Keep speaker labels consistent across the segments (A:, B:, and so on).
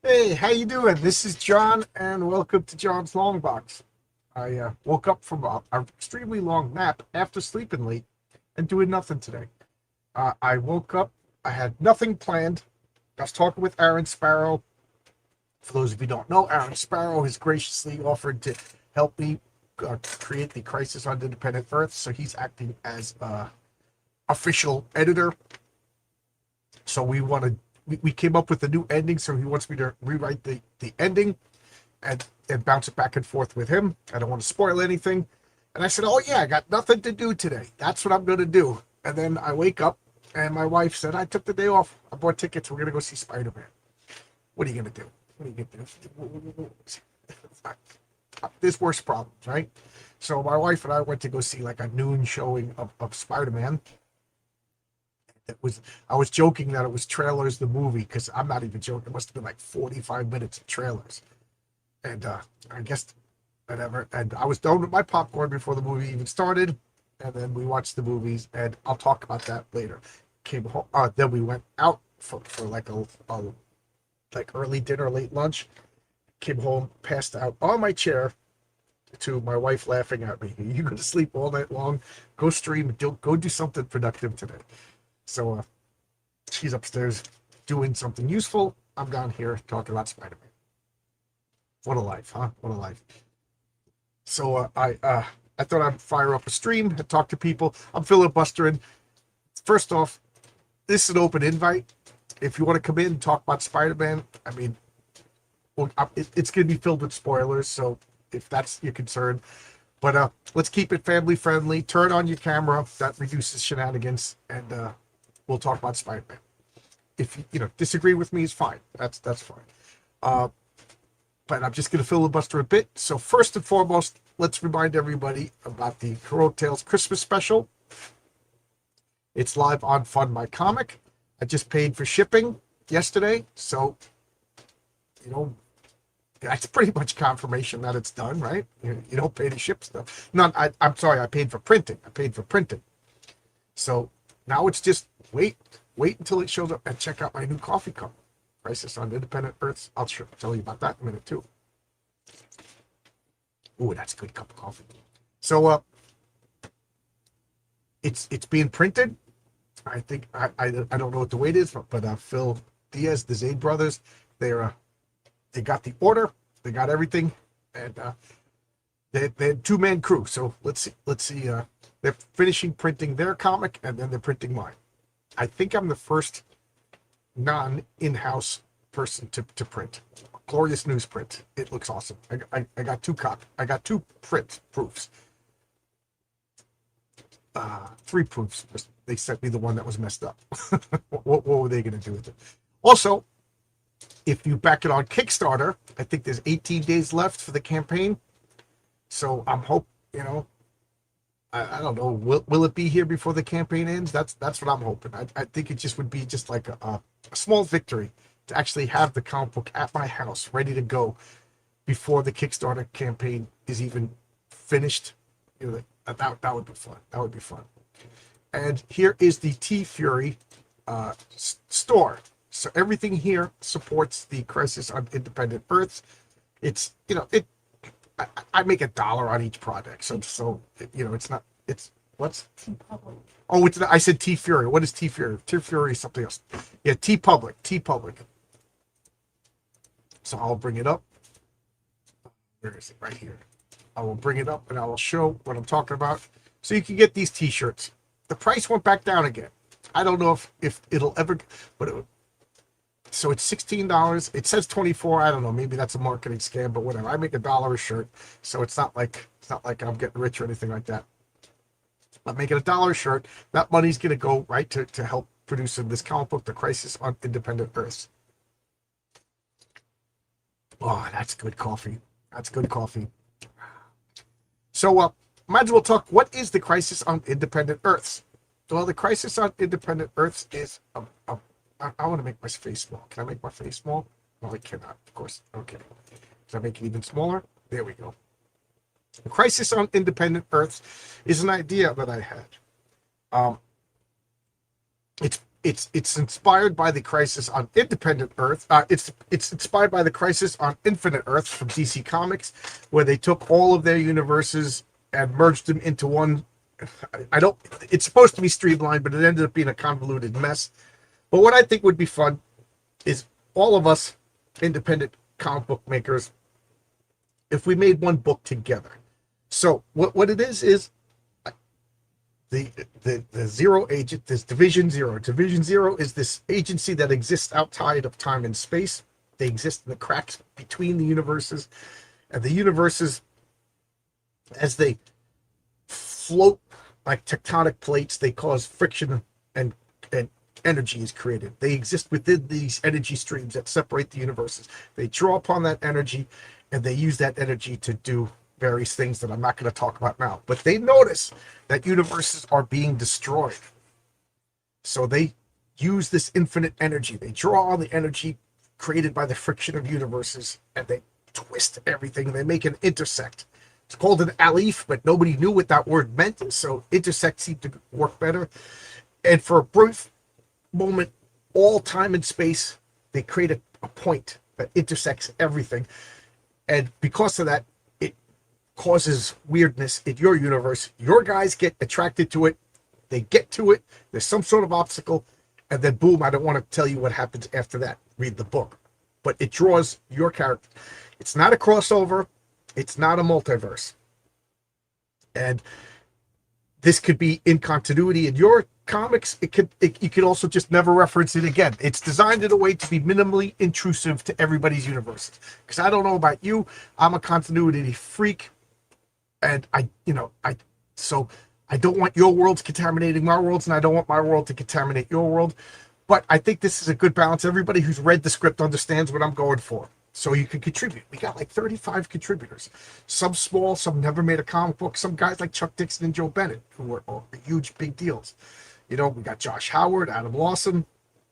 A: Hey, how you doing? This is John, and welcome to John's Long Box. I woke up from an extremely long nap after sleeping late and doing nothing today. I woke up, I had nothing planned. I was talking with Aaron Sparrow. For those of you who don't know, Aaron Sparrow has graciously offered to help me create the Crisis on Independent Earth, so he's acting as official editor. So we came up with a new ending, so he wants me to rewrite the ending and bounce it back and forth with him. I don't want to spoil anything. And I said, "Oh yeah, I got nothing to do today. That's what I'm going to do." And then I wake up, and my wife said, "I took the day off. I bought tickets. We're going to go see Spider Man." What are you going to do? What are you going to do? There's worse problems, right? So my wife and I went to go see like a noon showing of Spider Man. It was I was joking that it was trailers the movie because I'm not even joking. It must have been like 45 minutes of trailers. And I guess whatever. And I was done with my popcorn before the movie even started. And then we watched the movies, and I'll talk about that later. Came home. Then we went out for like a like early dinner, late lunch. Came home, passed out on my chair to my wife laughing at me. You go to sleep all night long. Go stream. Go do something productive today. So she's upstairs doing something useful. I'm down here talking about Spider Man. What a life, huh? What a life. So I thought I'd fire up a stream and talk to people. I'm filibustering. First off, this is an open invite. If you want to come in and talk about Spider-Man, I mean, it's going to be filled with spoilers. So if that's your concern, but let's keep it family friendly. Turn on your camera. That reduces shenanigans, and we'll talk about Spider-Man. If you disagree with me, is fine. That's fine. Uh, but I'm just going to filibuster a bit. So first and foremost, let's remind everybody about the Heroic Tales Christmas special. It's live on Fund My Comic. I just paid for shipping yesterday, so you know that's pretty much confirmation that it's done, right? You don't pay to ship stuff. Not, I'm sorry, I paid for printing. I paid for printing. So now it's just wait until it shows up and check out my new coffee cup. Crisis on Independent Earths. I'll tell you about that in a minute too. Ooh, that's a good cup of coffee. So it's being printed. I think I don't know what the weight is, but Phil Diaz, the Zade brothers, they got the order, they got everything, and they're two-man crew. So let's see. They're finishing printing their comic, and then they're printing mine. I think I'm the first non-in-house person to print. Glorious newsprint. It looks awesome. I got I got two print proofs. Three proofs. They sent me the one that was messed up. What were they going to do with it? Also, if you back it on Kickstarter, I think there's 18 days left for the campaign. So I'm hope I don't know. Will it be here before the campaign ends? That's what I'm hoping. I think it just would be just like a small victory to actually have the comic book at my house ready to go before the Kickstarter campaign is even finished. That would be fun. That would be fun. And here is the T Fury store. So everything here supports the Crisis on Independent Earths. It's it. I make $1 on each project, so it's not. It's what's oh it's I said T Fury. What is T Fury? T Fury is something else. Yeah, T Public. T Public. So I'll bring it up. Where is it? Right here. I will bring it up and I will show what I'm talking about. So you can get these T-shirts. The price went back down again. I don't know if it'll ever, but so it's $16. It says 24. I don't know. Maybe that's a marketing scam, but whatever. I make $1 a shirt, so it's not like I'm getting rich or anything like that. I'm making $1 a shirt. That money's gonna go right to help producing this comic book, The Crisis on Independent Earths. Oh, that's good coffee. That's good coffee. So, might as well talk. What is the Crisis on Independent Earths? Well, the Crisis on Independent Earths is I want to make my face small. Can I make my face small? No, I cannot. Of course. Okay. Can I make it even smaller? There we go. The Crisis on Independent Earths is an idea that I had. Um, it's It's inspired by the Crisis on Independent Earth. It's inspired by the Crisis on Infinite Earth from DC Comics, where they took all of their universes and merged them into one. I don't. It's supposed to be streamlined, but it ended up being a convoluted mess. But what I think would be fun is all of us independent comic book makers, if we made one book together. So what it is the Zero agent, this Division Zero. Division Zero is this agency that exists outside of time and space. They exist in the cracks between the universes, and the universes, as they float like tectonic plates, they cause friction and energy is created. They exist within these energy streams that separate the universes. They draw upon that energy, and they use that energy to do various things that I'm not going to talk about now. But they notice that universes are being destroyed. So they use this infinite energy. They draw on the energy created by the friction of universes, and they twist everything. They make an intersect. It's called an alif, but nobody knew what that word meant, so intersect seemed to work better. And for a brief moment, all time and space, they create a point that intersects everything. And because of that, it causes weirdness in your universe. Your guys get attracted to it. They get to it. There's some sort of obstacle. And then boom, I don't want to tell you what happens after that. Read the book. But it draws your character. It's not a crossover. It's not a multiverse. And this could be in continuity in your comics. You could also just never reference it again. It's designed in a way to be minimally intrusive to everybody's universes. Because I don't know about you, I'm a continuity freak, and I don't want your worlds contaminating my worlds, and I don't want my world to contaminate your world. But I think this is a good balance. Everybody who's read the script understands what I'm going for. So you can contribute. We got like 35 contributors. Some small, some never made a comic book. Some guys like Chuck Dixon and Joe Bennett, who are huge, big deals. We got Josh Howard, Adam Lawson,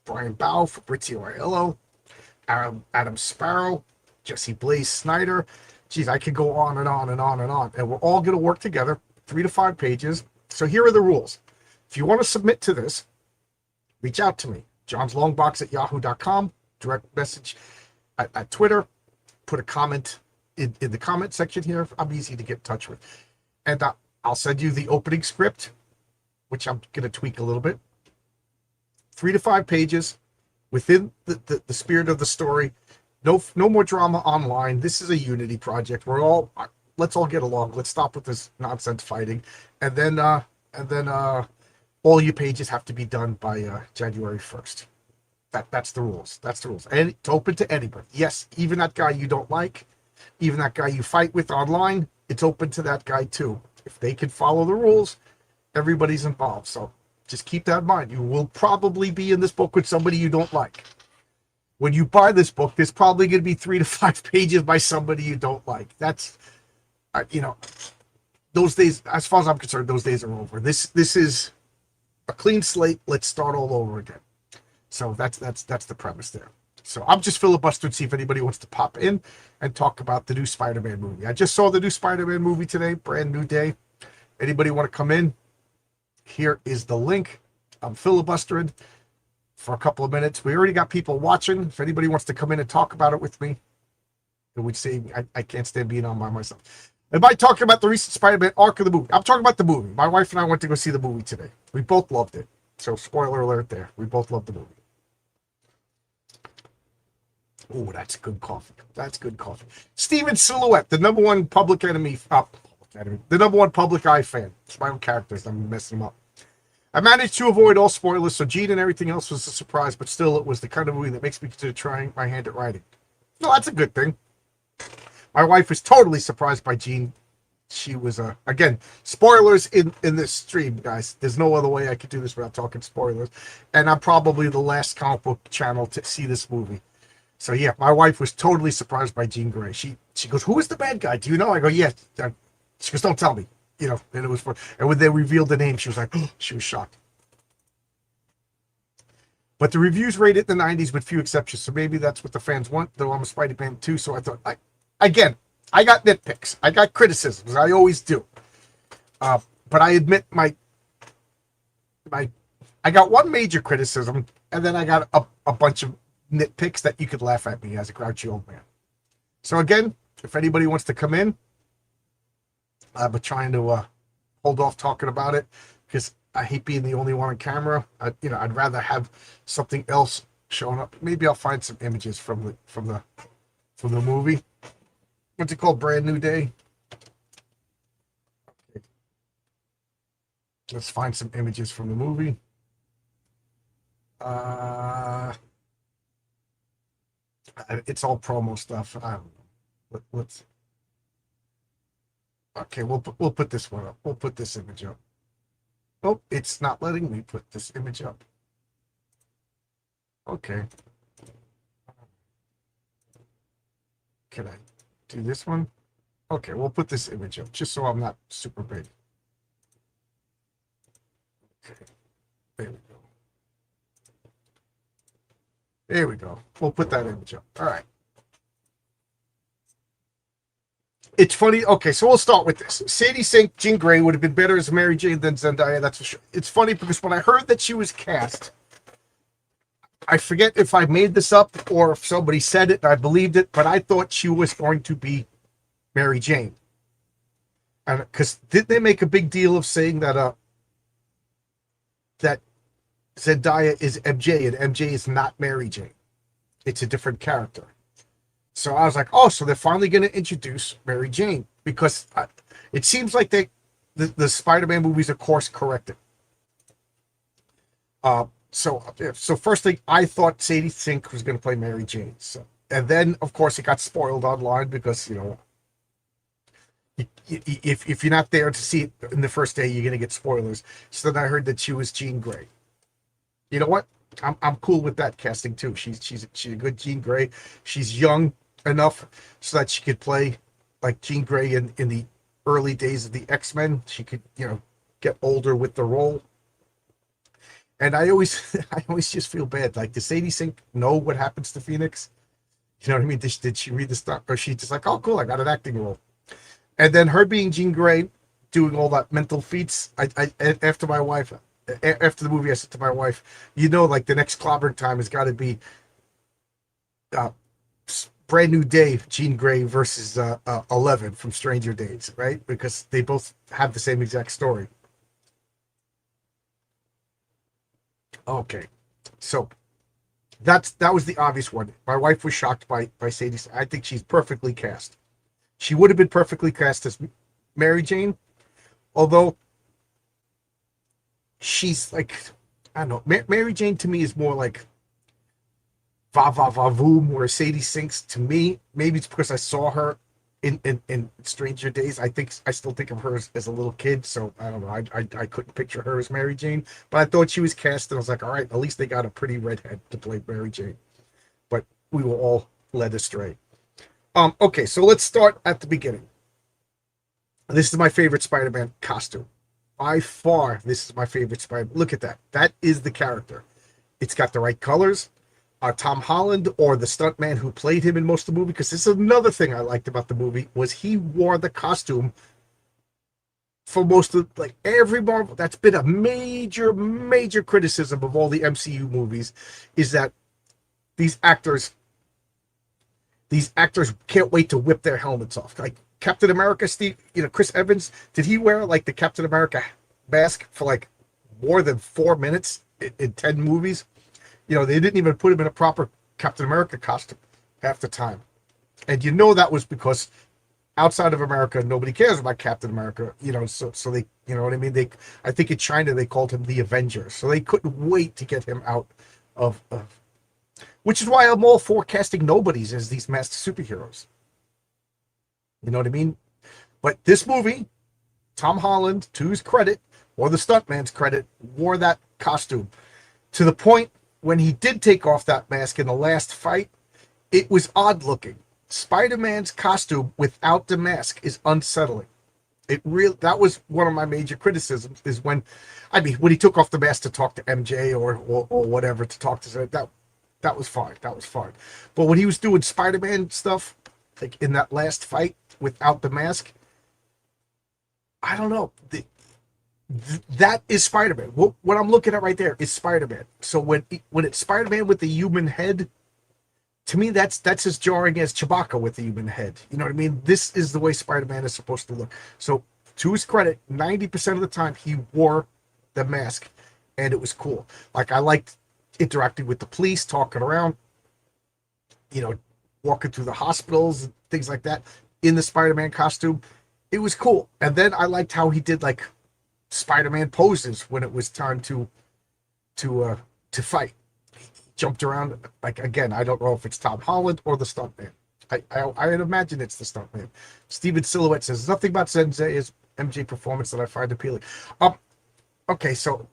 A: Brian Bow, Fabrizio Aiello, Adam Sparrow, Jesse Blaze Snyder. Geez, I could go on and on and on and on. And we're all going to work together, 3 to 5 pages. So here are the rules. If you want to submit to this, reach out to me. johnslongbox@yahoo.com, direct message at Twitter, put a comment in the comment section here. I'm easy to get in touch with. And I'll send you the opening script, which I'm going to tweak a little bit. 3 to 5 pages within the spirit of the story. No more drama online. This is a unity project. Let's all get along. Let's stop with this nonsense fighting. And then all your pages have to be done by January 1st. That's the rules. That's the rules. And it's open to anybody. Yes, even that guy you don't like, even that guy you fight with online, it's open to that guy too. If they can follow the rules, everybody's involved. So just keep that in mind. You will probably be in this book with somebody you don't like. When you buy this book, there's probably going to be 3 to 5 pages by somebody you don't like. That's, those days, as far as I'm concerned, those days are over. This is a clean slate. Let's start all over again. So that's the premise there. So I'm just filibustering to see if anybody wants to pop in and talk about the new Spider-Man movie. I just saw the new Spider-Man movie today, brand new day. Anybody want to come in? Here is the link. I'm filibustering for a couple of minutes. We already got people watching. If anybody wants to come in and talk about it with me, it would say I can't stand being on by myself. Am I talking about the recent Spider-Man arc of the movie? I'm talking about the movie. My wife and I went to go see the movie today. We both loved it. So spoiler alert there. We both loved the movie. Oh, that's good coffee. That's good coffee. Steven Silhouette, the number one public enemy, the number one public eye fan. It's my own characters. I'm messing them up. I managed to avoid all spoilers, so Gene and everything else was a surprise, but still, it was the kind of movie that makes me consider trying my hand at writing. No, that's a good thing. My wife was totally surprised by Gene. She was, again, spoilers in this stream, guys. There's no other way I could do this without talking spoilers. And I'm probably the last comic book channel to see this movie. So, yeah, my wife was totally surprised by Jean Grey. She goes, who is the bad guy? Do you know? I go, yeah. She goes, don't tell me. And it was fun. And when they revealed the name, she was like, oh, she was shocked. But the reviews rated the 90s with few exceptions. So maybe that's what the fans want, though I'm a Spider-Man too. So I thought, I got nitpicks. I got criticisms. I always do. But I admit my I got one major criticism, and then I got a bunch of nitpicks that you could laugh at me as a grouchy old man. So again, if anybody wants to come in, I've been trying to hold off talking about it because I hate being the only one on camera. I'd rather have something else showing up. Maybe I'll find some images from the movie. What's it called? Brand New Day. Okay. Let's find some images from the movie. It's all promo stuff. I don't know. Let's. Okay, we'll put this one up. We'll put this image up. Oh, it's not letting me put this image up. Okay. Can I do this one? Okay, we'll put this image up just so I'm not super big. Okay, there we go. There we go. We'll put that image up. All right. It's funny. Okay, so we'll start with this. Sadie Sink, Jean Grey would have been better as Mary Jane than Zendaya. That's for sure. It's funny because when I heard that she was cast, I forget if I made this up or if somebody said it and I believed it, but I thought she was going to be Mary Jane. And because didn't they make a big deal of saying that that Zendaya is MJ and MJ is not Mary Jane? It's a different character. So I was like, oh, so they're finally going to introduce Mary Jane because it seems like the Spider-Man movies are course corrected. So first thing, I thought Sadie Sink was going to play Mary Jane. So, and then, of course, it got spoiled online because, if you're not there to see it in the first day, you're going to get spoilers. So then I heard that she was Jean Grey. You know what? I'm cool with that casting too. She's a good Jean Grey. She's young enough so that she could play like Jean Grey in the early days of the X-Men. She could, get older with the role. And I always just feel bad. Like, does Sadie Sink know what happens to Phoenix? You know what I mean? Did she read the stuff? Or she just like, oh, cool, I got an acting role. And then her being Jean Grey, doing all that mental feats. After the movie, I said to my wife, like the next clobbering time has got to be Brand New Day, Jean Grey versus 11 from Stranger Days, right? Because they both have the same exact story. Okay, so that was the obvious one. My wife was shocked by Sadie. I think she's perfectly cast. She would have been perfectly cast as Mary Jane, although she's like, I don't know. Mary Jane to me is more like va va va voom, where Sadie Sinks to me, maybe it's because I saw her in Stranger Days. I still think of her as a little kid, so I don't know. I couldn't picture her as Mary Jane, but I thought she was cast, and I was like, all right, at least they got a pretty redhead to play Mary Jane. But we were all led astray. Okay, so let's start at the beginning. This is my favorite Spider-Man costume. By far, this is my favorite Spider-Man. Look at that. That is the character. It's got the right colors. Tom Holland, or the stuntman who played him in most of the movie, because this is another thing I liked about the movie, was he wore the costume for most of, like, every Marvel. That's been a major, major criticism of all the MCU movies, is that these actors can't wait to whip their helmets off. Like Captain America, Chris Evans, did he wear like the Captain America mask for like more than 4 minutes in 10 movies? They didn't even put him in a proper Captain America costume half the time. And that was because outside of America, nobody cares about Captain America, so they, you know what I mean? I think in China, they called him the Avenger. So they couldn't wait to get him out of which is why I'm all for casting nobodies as these masked superheroes. You know what I mean? But this movie, Tom Holland, to his credit, or the stuntman's credit, wore that costume to the point when he did take off that mask in the last fight, it was odd looking. Spider-Man's costume without the mask is unsettling. That was one of my major criticisms, is when he took off the mask to talk to MJ or whatever, to talk to that was fine. That was fine. But when he was doing Spider-Man stuff, like in that last fight without the mask, I don't know. That is Spider-Man. What I'm looking at right there is Spider-Man. So when it's Spider-Man with the human head, to me that's as jarring as Chewbacca with the human head. You know what I mean? This is the way Spider-Man is supposed to look. So to his credit, 90% of the time he wore the mask, and it was cool. Like I liked interacting with the police, talking around, you know, walking through the hospitals and things like that in the Spider-Man costume. It was cool. And then I liked how he did like Spider-Man poses when it was time to fight. He jumped around like again. I don't know if it's Tom Holland or the stuntman. I imagine it's the stuntman. Steven Silhouette says nothing about Zendaya's MJ performance that I find appealing. Um, okay, so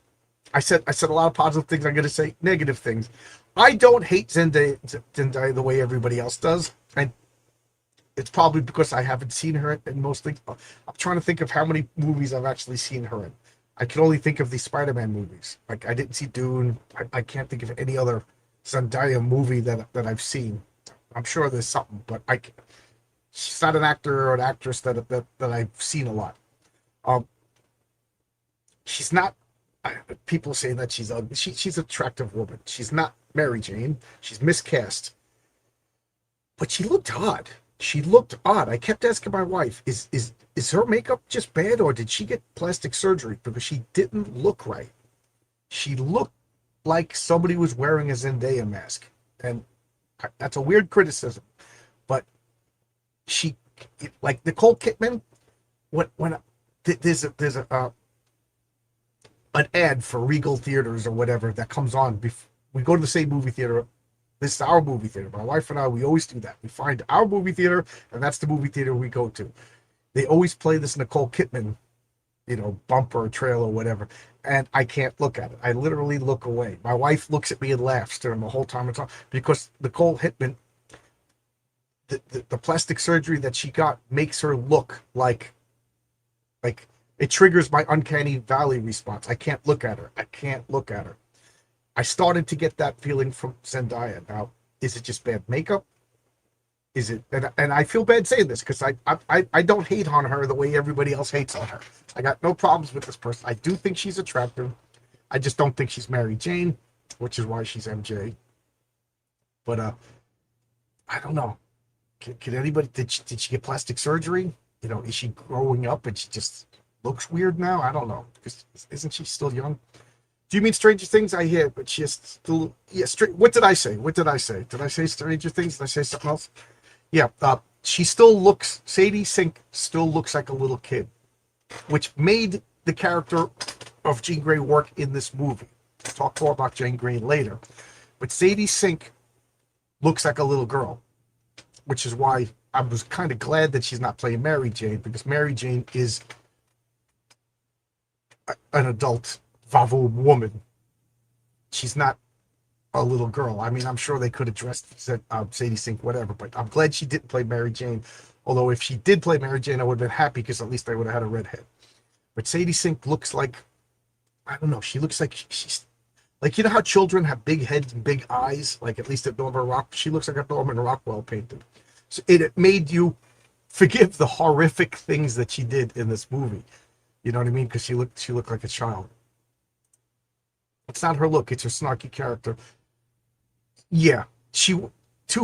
A: I said a lot of positive things. I'm going to say negative things. I don't hate Zendaya the way everybody else does, and it's probably because I haven't seen her in most things. I'm trying to think of how many movies I've actually seen her in. I can only think of the Spider-Man movies. Like I didn't see Dune. I can't think of any other Zendaya movie that I've seen. I'm sure there's something, but she's not an actor or an actress that I've seen a lot. Um, she's not. People say that she's ugly. She's an attractive woman. She's not Mary Jane. She's miscast, but she looked odd. She looked odd. I kept asking my wife, is her makeup just bad, or did she get plastic surgery? Because she didn't look right. She looked like somebody was wearing a Zendaya mask, and that's a weird criticism. But she, like Nicole Kidman, when there's a an ad for Regal Theaters or whatever that comes on. We go to the same movie theater. This is our movie theater. My wife and I, we always do that. We find our movie theater, and that's the movie theater we go to. They always play this Nicole Kidman, bumper or trail or whatever, and I can't look at it. I literally look away. My wife looks at me and laughs during the whole time it's on because Nicole Kidman, the plastic surgery that she got makes her look like it triggers my uncanny valley response. I can't look at her. I can't look at her. I started to get that feeling from Zendaya. Now, is it just bad makeup? Is it? And I feel bad saying this because I don't hate on her the way everybody else hates on her. I got no problems with this person. I do think she's attractive. I just don't think she's Mary Jane, which is why she's MJ. But I don't know. Can anybody? Did she get plastic surgery? Is she growing up and she just looks weird now? I don't know. Because isn't she still young? Do you mean Stranger Things? I hear, but she is still. Yeah. What did I say? What did I say? Did I say Stranger Things? Did I say something else? Yeah. She still looks. Sadie Sink still looks like a little kid, which made the character of Jean Grey work in this movie. I'll talk more about Jean Grey later, but Sadie Sink looks like a little girl, which is why I was kind of glad that she's not playing Mary Jane, because Mary Jane is an adult Vavoom woman. She's not a little girl. I mean, I'm sure they could have dressed Sadie Sink, whatever, but I'm glad she didn't play Mary Jane. Although if she did play Mary Jane, I would have been happy because at least I would have had a redhead. But Sadie Sink looks like, I don't know, she looks like she's like, how children have big heads and big eyes, like at least at Norman Rock. She looks like a Norman Rockwell painted. So it made you forgive the horrific things that she did in this movie. You know what I mean? Because she looked like a child. It's not her look; it's her snarky character. Yeah, to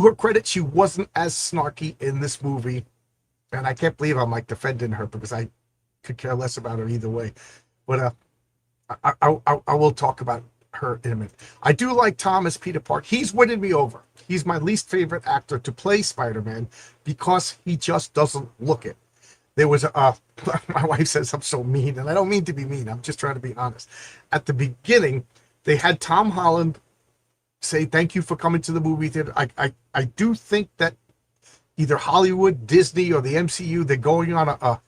A: her credit, she wasn't as snarky in this movie, and I can't believe I'm like defending her because I could care less about her either way. But I will talk about her in a minute. I do like Tom as Peter Parker. He's winning me over. He's my least favorite actor to play Spider-Man because he just doesn't look it. There was my wife says I'm so mean, and I don't mean to be mean. I'm just trying to be honest. At the beginning, they had Tom Holland say thank you for coming to the movie theater. I do think that either Hollywood, Disney, or the MCU, they're going on a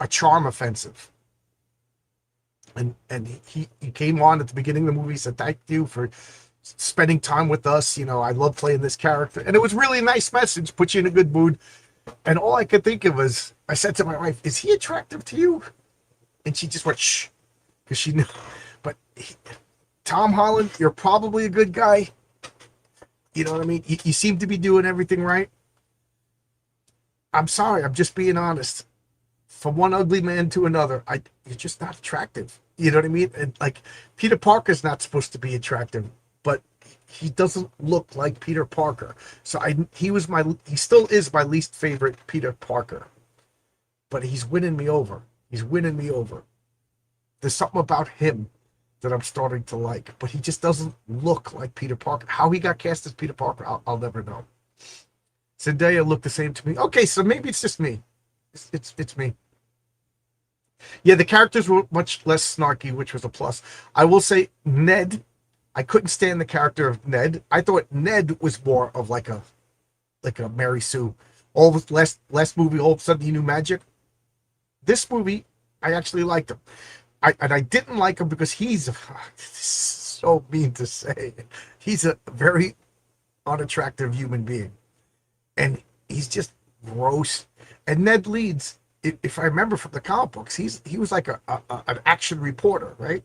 A: charm offensive. And he came on at the beginning of the movie, said thank you for spending time with us. I love playing this character, and it was really a nice message, put you in a good mood. And all I could think of was, I said to my wife, "Is he attractive to you?" And she just went shh, because she knew. But Tom Holland, you're probably a good guy. You know what I mean? You seem to be doing everything right. I'm sorry, I'm just being honest. from one ugly man to another, you're just not attractive. You know what I mean? And like Peter Parker's not supposed to be attractive, but he doesn't look like Peter Parker. So he still is my least favorite Peter Parker. But he's winning me over. He's winning me over. There's something about him that I'm starting to like, but he just doesn't look like Peter Parker. How he got cast as Peter Parker, I'll never know. Zendaya looked the same to me. Okay, so maybe it's just me. It's me. Yeah, the characters were much less snarky, which was a plus. I will say Ned, I couldn't stand the character of Ned. I thought Ned was more of like a Mary Sue. All of last movie, all of a sudden he knew magic. This movie, I actually liked him. I didn't like him because he's so mean to say. He's a very unattractive human being. And he's just gross. And Ned Leeds, if I remember from the comic books, he was like an action reporter, right?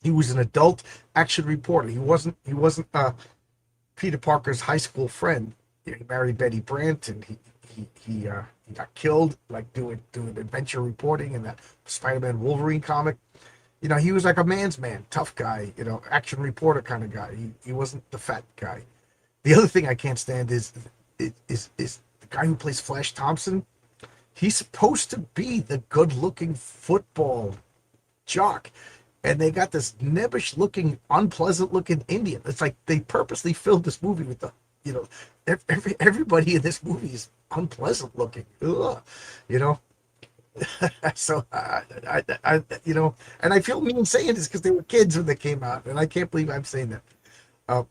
A: He was an adult action reporter. He wasn't Peter Parker's high school friend. He married Betty Brant, and he got killed like doing adventure reporting in that Spider-Man Wolverine comic. You know, he was like a man's man, tough guy, you know, action reporter kind of guy. He wasn't the fat guy. The other thing I can't stand is the guy who plays Flash Thompson. He's supposed to be the good-looking football jock, and they got this nebbish-looking, unpleasant-looking Indian. It's like they purposely filled this movie with everybody in this movie is unpleasant-looking. Ugh, you know. So you know, and I feel mean saying this because they were kids when they came out, and I can't believe I'm saying that.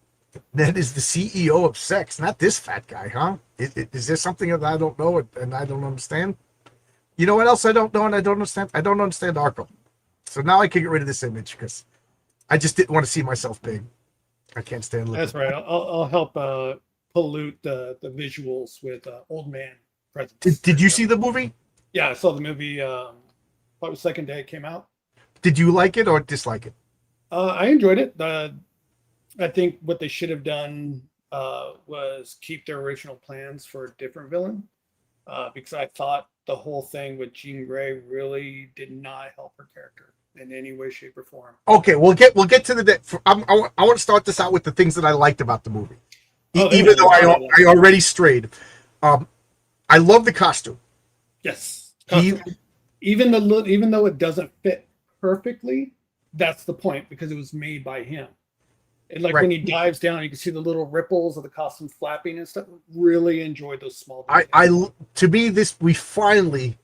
A: Ned is the CEO of sex, not this fat guy, huh? Is there something that I don't know and I don't understand? You know what else I don't know and I don't understand? I don't understand Arkham. So now I can get rid of this image because I just didn't want to see myself big. I can't stand looking.
B: That's right. I'll help pollute the visuals with old man presence.
A: Did you see the movie?
B: Yeah, I saw the movie. Probably the second day it came out.
A: Did you like it or dislike it?
B: I enjoyed it. I think what they should have done was keep their original plans for a different villain, because I thought the whole thing with Jean Grey really did not help her character in any way, shape, or form.
A: Okay, we'll get to the. I want to start this out with the things that I liked about the movie, even though I already strayed. I love the costume.
B: Yes, even though it doesn't fit perfectly, that's the point because it was made by him. And like when he dives down, you can see the little ripples of the costume flapping and stuff. Really enjoyed those small details.
A: To me, we finally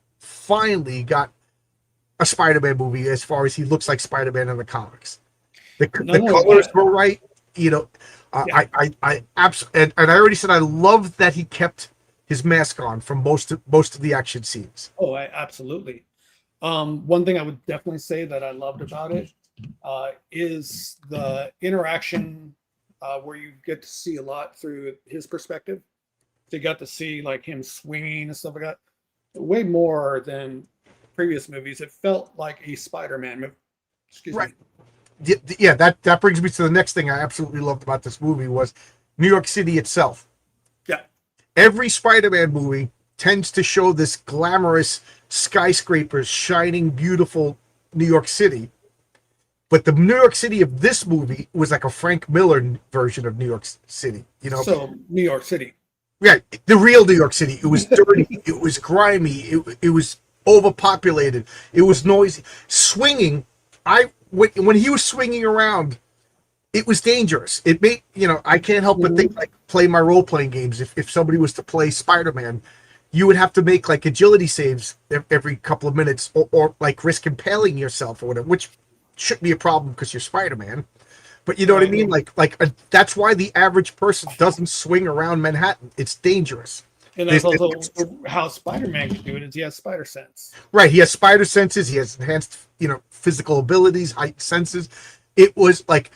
A: got a Spider-Man movie as far as he looks like Spider-Man in the comics. The colors were right, you know. I absolutely, and I already said I love that he kept his mask on for most of the action scenes.
B: Oh, absolutely. One thing I would definitely say that I loved about it is the interaction where you get to see a lot through his perspective. So you got to see like him swinging and stuff like that. Way more than previous movies. It felt like a Spider-Man movie. Excuse me.
A: Yeah, that brings me to the next thing I absolutely loved about this movie was New York City itself.
B: Yeah.
A: Every Spider-Man movie tends to show this glamorous skyscrapers, shining, beautiful New York City. But the New York City of this movie was like a Frank Miller version of New York City, you know?
B: So, New York City.
A: Yeah, the real New York City. It was dirty. It was grimy. It was overpopulated. It was noisy. Swinging, when he was swinging around, it was dangerous. It made, you know, I can't help but think like play my role-playing games. If somebody was to play Spider-Man, you would have to make like agility saves every couple of minutes or like risk impaling yourself or whatever, which shouldn't be a problem because you're Spider-Man. But you know what I mean? That's why the average person doesn't swing around Manhattan. It's dangerous.
B: And that's also how Spider-Man can do it is he has spider sense.
A: Right. He has spider senses. He has enhanced, you know, physical abilities, height senses. It was like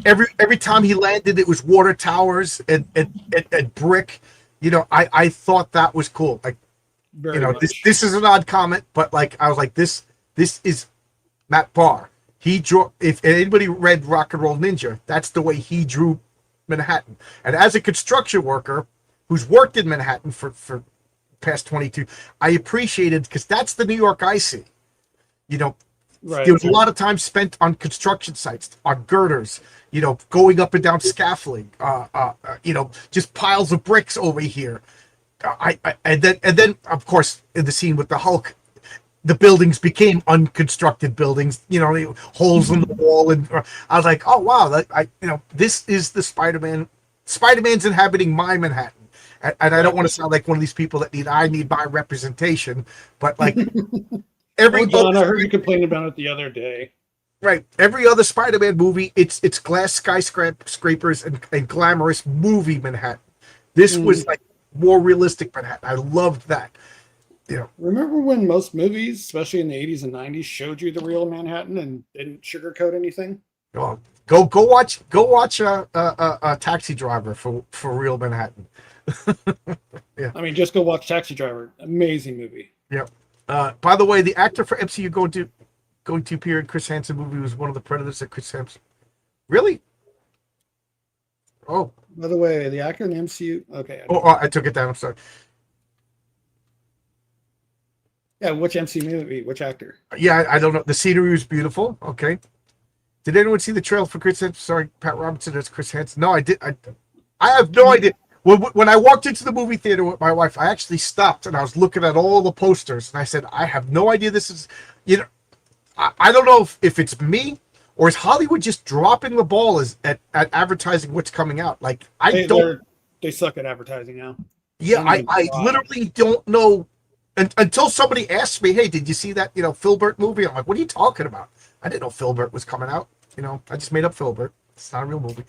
A: every time he landed, it was water towers and brick. You know, I thought that was cool. Like,
B: Very
A: you know,
B: much.
A: this is an odd comment, but like I was like, this is Matt Barr. He drew. If anybody read Rock and Roll Ninja, that's the way he drew Manhattan. And as a construction worker who's worked in Manhattan for past 22. I appreciated because that's the New York I see. You know,
B: Right.
A: there was a lot of time spent on construction sites, on girders, going up and down scaffolding, just piles of bricks over here. And then of course in the scene with the Hulk, the buildings became unconstructed buildings, holes in the wall, and I was like, oh wow, this is the Spider-Man. Spider-Man's inhabiting my Manhattan. And I don't want to sound like one of these people that I need my representation, but like every
B: Oh, John, I
A: other,
B: heard you complaining about it the other day.
A: right, every other Spider-Man movie, it's glass skyscrapers and glamorous movie Manhattan. This was like more realistic Manhattan. I loved that.
B: Remember when most movies, especially in the 80s and 90s, showed you the real Manhattan and didn't sugarcoat anything?
A: Well, go watch a Taxi Driver for real Manhattan.
B: I mean, just go watch Taxi Driver. Amazing movie.
A: Yep. By the way, the actor for MCU going to appear in Chris Hansen movie was one of the Predators that Chris Hansen. Really? Oh.
B: By the way, the actor in the MCU. Okay.
A: I took it down. I'm sorry.
B: Yeah, which MCU movie? Which actor?
A: Yeah, I don't know. The scenery was beautiful. Okay. Did anyone see the trailer for Chris Hansen? Sorry, Pat Robinson as Chris Hansen. No, I did. I have no idea. When I walked into the movie theater with my wife, I actually stopped and I was looking at all the posters and I said, I have no idea this is, I don't know if it's me or is Hollywood just dropping the ball at advertising what's coming out. Like,
B: they suck at advertising now.
A: Yeah, I literally don't know until somebody asks me, hey, did you see that, Filbert movie? I'm like, what are you talking about? I didn't know Filbert was coming out. I just made up Filbert. It's not a real movie.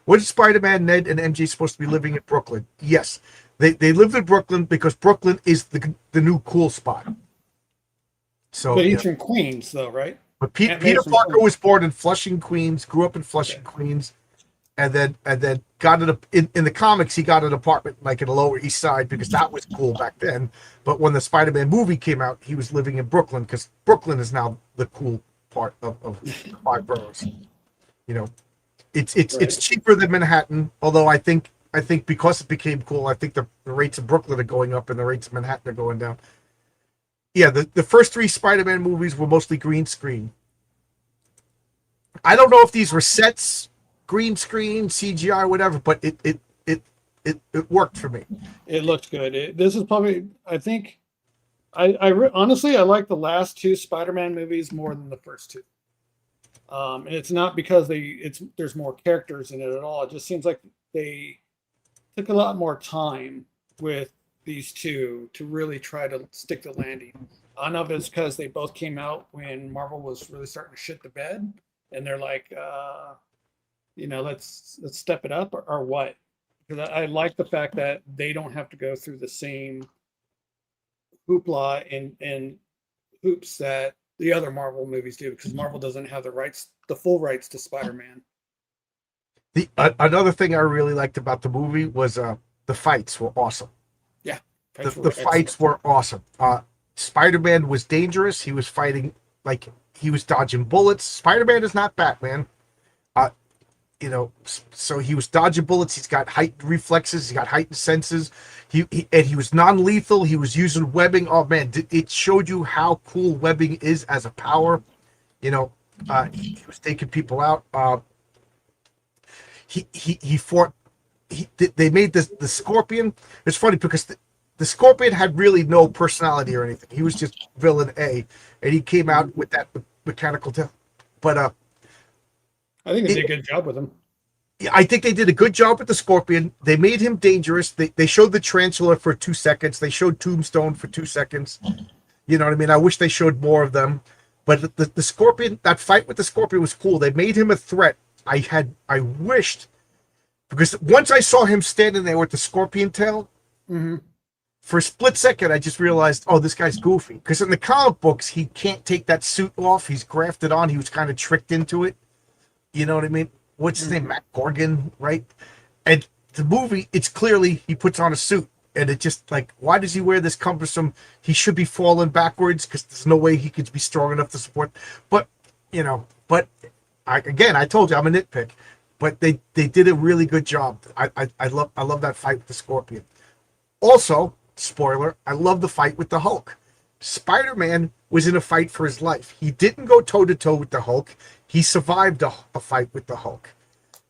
A: What is Spider-Man, Ned, and MJ supposed to be living in Brooklyn? Yes. They lived in Brooklyn because Brooklyn is the new cool spot. So,
B: but he's from Queens, though, right?
A: But Peter Parker was born in Flushing, Queens, grew up in Flushing, Queens, and then got in the comics, he got an apartment like in the Lower East Side because that was cool back then. But when the Spider-Man movie came out, he was living in Brooklyn because Brooklyn is now the cool part of the five boroughs. It's cheaper than Manhattan, although I think because it became cool, I think the rates of Brooklyn are going up and the rates of Manhattan are going down. Yeah, the first three Spider-Man movies were mostly green screen. I don't know if these were sets, green screen, CGI, whatever, but it worked for me.
B: It looked good. This is probably, I think, honestly, I like the last two Spider-Man movies more than the first two. And it's not because there's more characters in it at all. It just seems like they took a lot more time with these two to really try to stick the landing. I don't know if it's because they both came out when Marvel was really starting to shit the bed, and they're like, let's step it up or what? Because I like the fact that they don't have to go through the same hoopla and hoops that the other Marvel movies do, because Marvel doesn't have the full rights to Spider-Man.
A: Another thing I really liked about the movie was the fights were awesome.
B: Yeah,
A: the fights were awesome. Spider-Man was dangerous. He was fighting like he was dodging bullets. Spider-Man is not Batman. So he was dodging bullets. He's got heightened reflexes. He's got heightened senses. He was non-lethal. He was using webbing. Oh man, it showed you how cool webbing is as a power. He was taking people out. He fought. They made the Scorpion. It's funny because the Scorpion had really no personality or anything. He was just villain A, and he came out with that mechanical tail. But
B: I think they did a good job with him.
A: Yeah, I think they did a good job with the Scorpion. They made him dangerous. They showed the Tarantula for 2 seconds. They showed Tombstone for 2 seconds. You know what I mean? I wish they showed more of them. But the Scorpion, that fight with the Scorpion was cool. They made him a threat. I wished, because once I saw him standing there with the Scorpion tail, for a split second, I just realized, oh, this guy's goofy. Because in the comic books, he can't take that suit off. He's grafted on. He was kind of tricked into it. You know what I mean? What's his name? Matt Gorgon, right? And the movie, it's clearly he puts on a suit. And it just like, why does he wear this cumbersome? He should be falling backwards because there's no way he could be strong enough to support. But, I told you I'm a nitpick. But they did a really good job. I love that fight with the Scorpion. Also, spoiler, I love the fight with the Hulk. Spider-Man was in a fight for his life. He didn't go toe-to-toe with the Hulk. He survived a fight with the Hulk.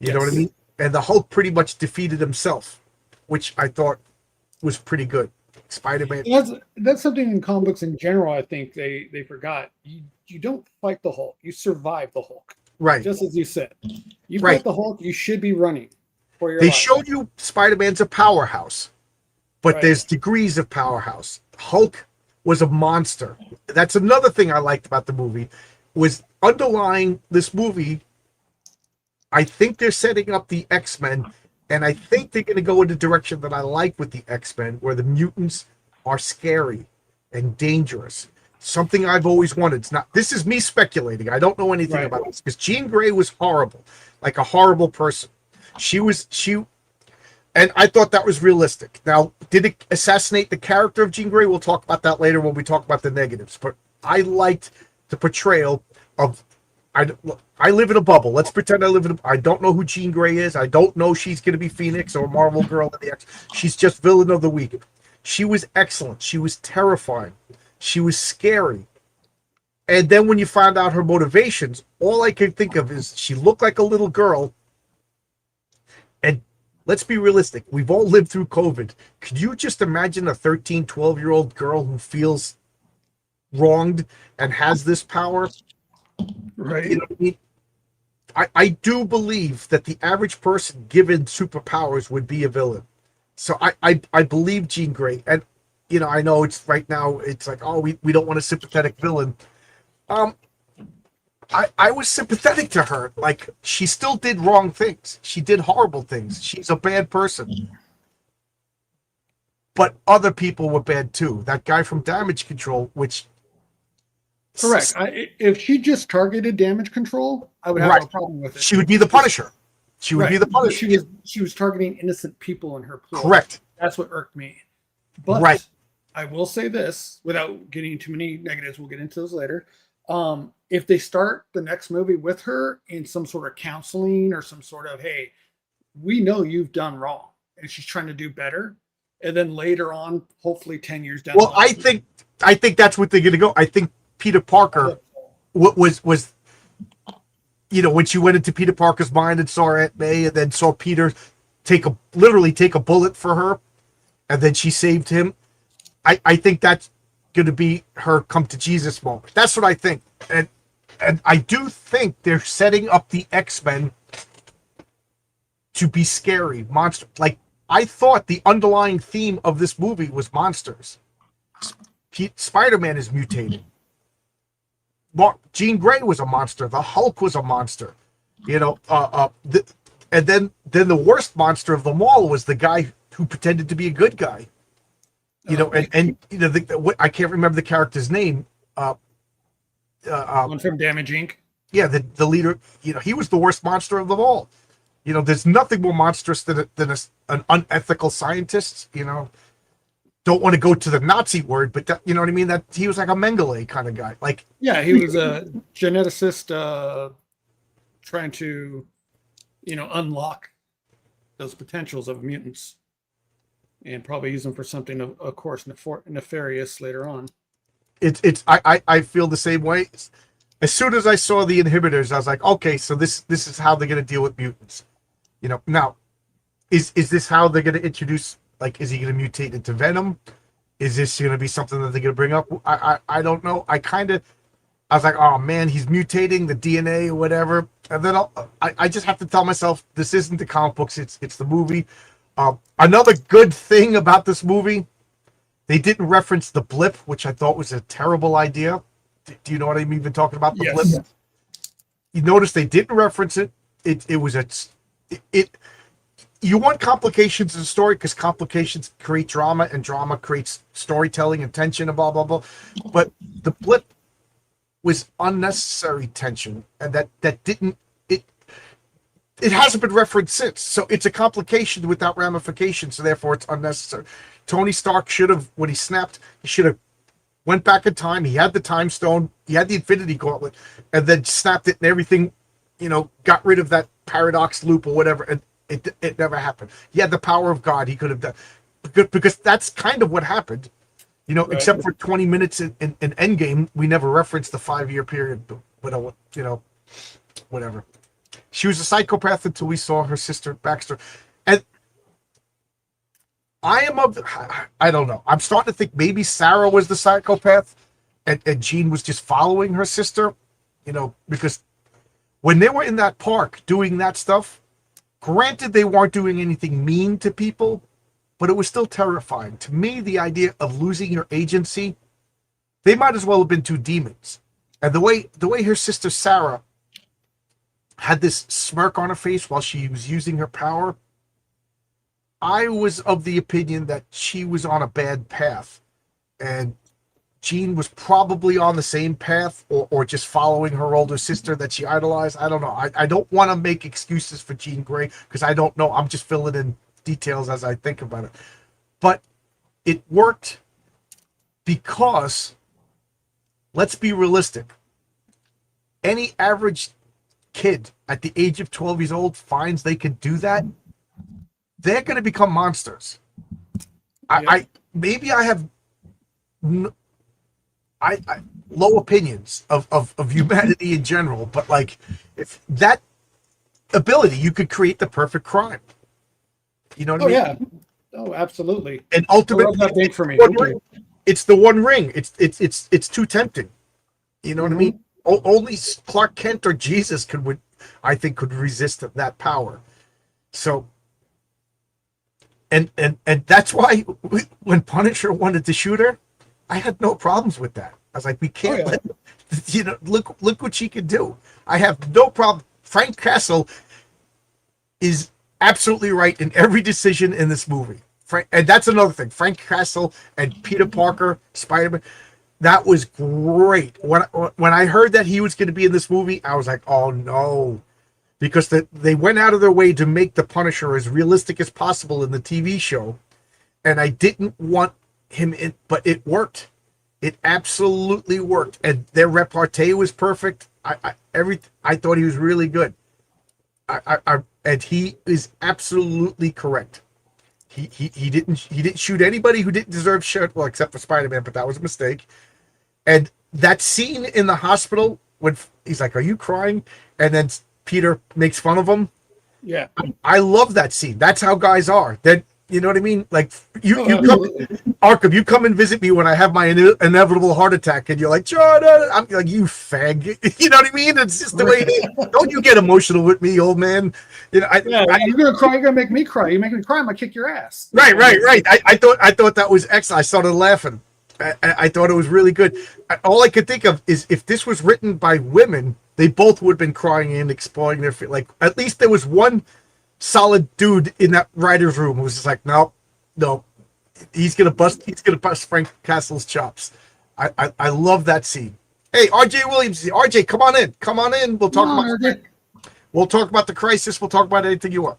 A: You know what I mean? And the Hulk pretty much defeated himself, which I thought was pretty good. Spider-Man.
B: That's something in comic books in general. I think they forgot. You don't fight the Hulk. You survive the Hulk.
A: Right.
B: Just as you said, you
A: Right.
B: fight the Hulk. You should be running for your
A: They
B: life.
A: showed you Spider-Man's a powerhouse, but
B: Right.
A: there's degrees of powerhouse. Hulk was a monster. That's another thing I liked about the movie, was underlying this movie. I think they're setting up the X-Men, and I think they're going to go in the direction that I like with the X-Men, where the mutants are scary and dangerous. Something I've always wanted. It's not. This is me speculating. I don't know anything
B: Right.
A: about this, because Jean Grey was horrible, like a horrible person. She, and I thought that was realistic. Now, did it assassinate the character of Jean Grey? We'll talk about that later when we talk about the negatives. But I liked the portrayal of. I live in a bubble. Let's pretend I live in. I don't know who Jean Grey is. I don't know she's going to be Phoenix or Marvel Girl in the X. She's just villain of the week. She was excellent. She was terrifying. She was scary. And then when you found out her motivations, all I could think of is she looked like a little girl. And let's be realistic. We've all lived through COVID. Could you just imagine a 13, 12-year-old girl who feels wronged and has this power?
B: Right.
A: You know what I mean? I do believe that the average person given superpowers would be a villain. So I believe Jean Grey. And, you know, I know it's right now, it's like, oh, we don't want a sympathetic villain. I was sympathetic to her. Like, she still did wrong things. She did horrible things. She's a bad person. But other people were bad too. That guy from Damage Control, which...
B: Correct. If she just targeted Damage Control, I would have
A: Right.
B: no problem with it.
A: She would be the Punisher. She would be the
B: But
A: Punisher.
B: She was targeting innocent people in her pool.
A: Correct.
B: That's what irked me. But
A: Right.
B: I will say this, without getting too many negatives, we'll get into those later. If they start the next movie with her in some sort of counseling or some sort of, hey, we know you've done wrong, and she's trying to do better, and then later on, hopefully 10 years down.
A: Well,
B: the line,
A: I think that's what they're going to go. I think Peter Parker was you know, when she went into Peter Parker's mind and saw Aunt May, and then saw Peter literally take a bullet for her, and then she saved him. I think that's going to be her come to Jesus moment. That's what I think. And I do think they're setting up the X-Men to be scary monster. Like, I thought the underlying theme of this movie was monsters. Spider-Man is mutated. Jean Grey was a monster. The Hulk was a monster. You know, and then the worst monster of them all was the guy who pretended to be a good guy. You know, and you know, I can't remember the character's name.
B: one from Damage Inc.
A: Yeah, the leader. You know, he was the worst monster of them all. You know, there's nothing more monstrous than an unethical scientist. You know, don't want to go to the Nazi word, but that, you know what I mean. That he was like a Mengele kind of guy. Like,
B: Yeah, he was a geneticist trying to, you know, unlock those potentials of mutants and probably use them for something, of course, nefarious later on.
A: I feel the same way. As soon as I saw the inhibitors, I was like, okay, so this is how they're going to deal with mutants. You know, now, is this how they're going to introduce? Like, is he going to mutate into Venom? Is this going to be something that they're going to bring up? I don't know. I was like, oh man, he's mutating the DNA or whatever. And then I just have to tell myself, this isn't the comic books. It's the movie. Another good thing about this movie, they didn't reference the blip, which I thought was a terrible idea. Do you know what I'm even talking about? The
B: Yes.
A: blip. You notice they didn't reference it. You want complications in the story because complications create drama, and drama creates storytelling and tension and blah blah blah. But the blip was unnecessary tension, and that didn't it hasn't been referenced since. So it's a complication without ramifications, so therefore it's unnecessary. Tony Stark should have, when he snapped, he should have went back in time. He had the time stone, he had the Infinity Gauntlet, and then snapped it, and everything, you know, got rid of that paradox loop or whatever, and it never happened. He had the power of God. He could have done. because that's kind of what happened. You know,
B: Right.
A: except for 20 minutes in Endgame, we never referenced the 5-year period. But you know, whatever. She was a psychopath until we saw her sister Baxter, and I don't know. I'm starting to think maybe Sarah was the psychopath, and Jean was just following her sister. You know, because when they were in that park doing that stuff, granted they weren't doing anything mean to people, but it was still terrifying. To me, the idea of losing your agency, they might as well have been two demons. And the way her sister Sarah had this smirk on her face while she was using her power, I was of the opinion that she was on a bad path. And Jean was probably on the same path, or just following her older sister that she idolized. I don't know. I don't want to make excuses for Jean Grey because I don't know. I'm just filling in details as I think about it. But it worked because, let's be realistic, any average kid at the age of 12 years old finds they can do that, they're going to become monsters. I maybe I have I low opinions of humanity in general, but like, if that ability, you could create the perfect crime. You know what I mean?
B: Yeah. Oh, absolutely.
A: And
B: I love
A: ultimately,
B: that thing for me.
A: one
B: Thank
A: ring.
B: you.
A: It's the one ring. It's too tempting. You know what I mean? Only Clark Kent or Jesus could resist that power. So, and that's why when Punisher wanted to shoot her, I had no problems with that. I was like, we can't let, you know, look what she can do. I have no problem. Frank Castle is absolutely right in every decision in this movie. And that's another thing. Frank Castle and Peter Parker, Spider-Man, that was great. When I heard that he was going to be in this movie, I was like, oh no. Because they went out of their way to make the Punisher as realistic as possible in the TV show. And I didn't want him in, but it worked. It absolutely worked. And their repartee was perfect. I thought he was really good. And he is absolutely correct. He didn't shoot anybody who didn't deserve shit. Well, except for Spider-Man, but that was a mistake. And that scene in the hospital when he's like, "Are you crying?" and then Peter makes fun of him.
B: Yeah.
A: I love that scene. That's how guys are. That, you know what I mean? Like, you come, Arkham, you come and visit me when I have my inevitable heart attack, and you're like, "John," I'm like, "You fag," you know what I mean? It's just the way it is. Don't you get emotional with me, old man? You know,
B: you're gonna cry. You're gonna make me cry. You make me cry, I'm gonna kick your ass.
A: Right. I thought that was excellent. I started laughing. I thought it was really good. All I could think of is if this was written by women, they both would have been crying and exploring their feelings. Like, at least there was one solid dude in that writer's room who was just like, no, he's gonna bust Frank Castle's chops. I love that scene. Hey, RJ Williams, RJ, come on in. We'll talk about the Crisis. We'll talk about anything you want.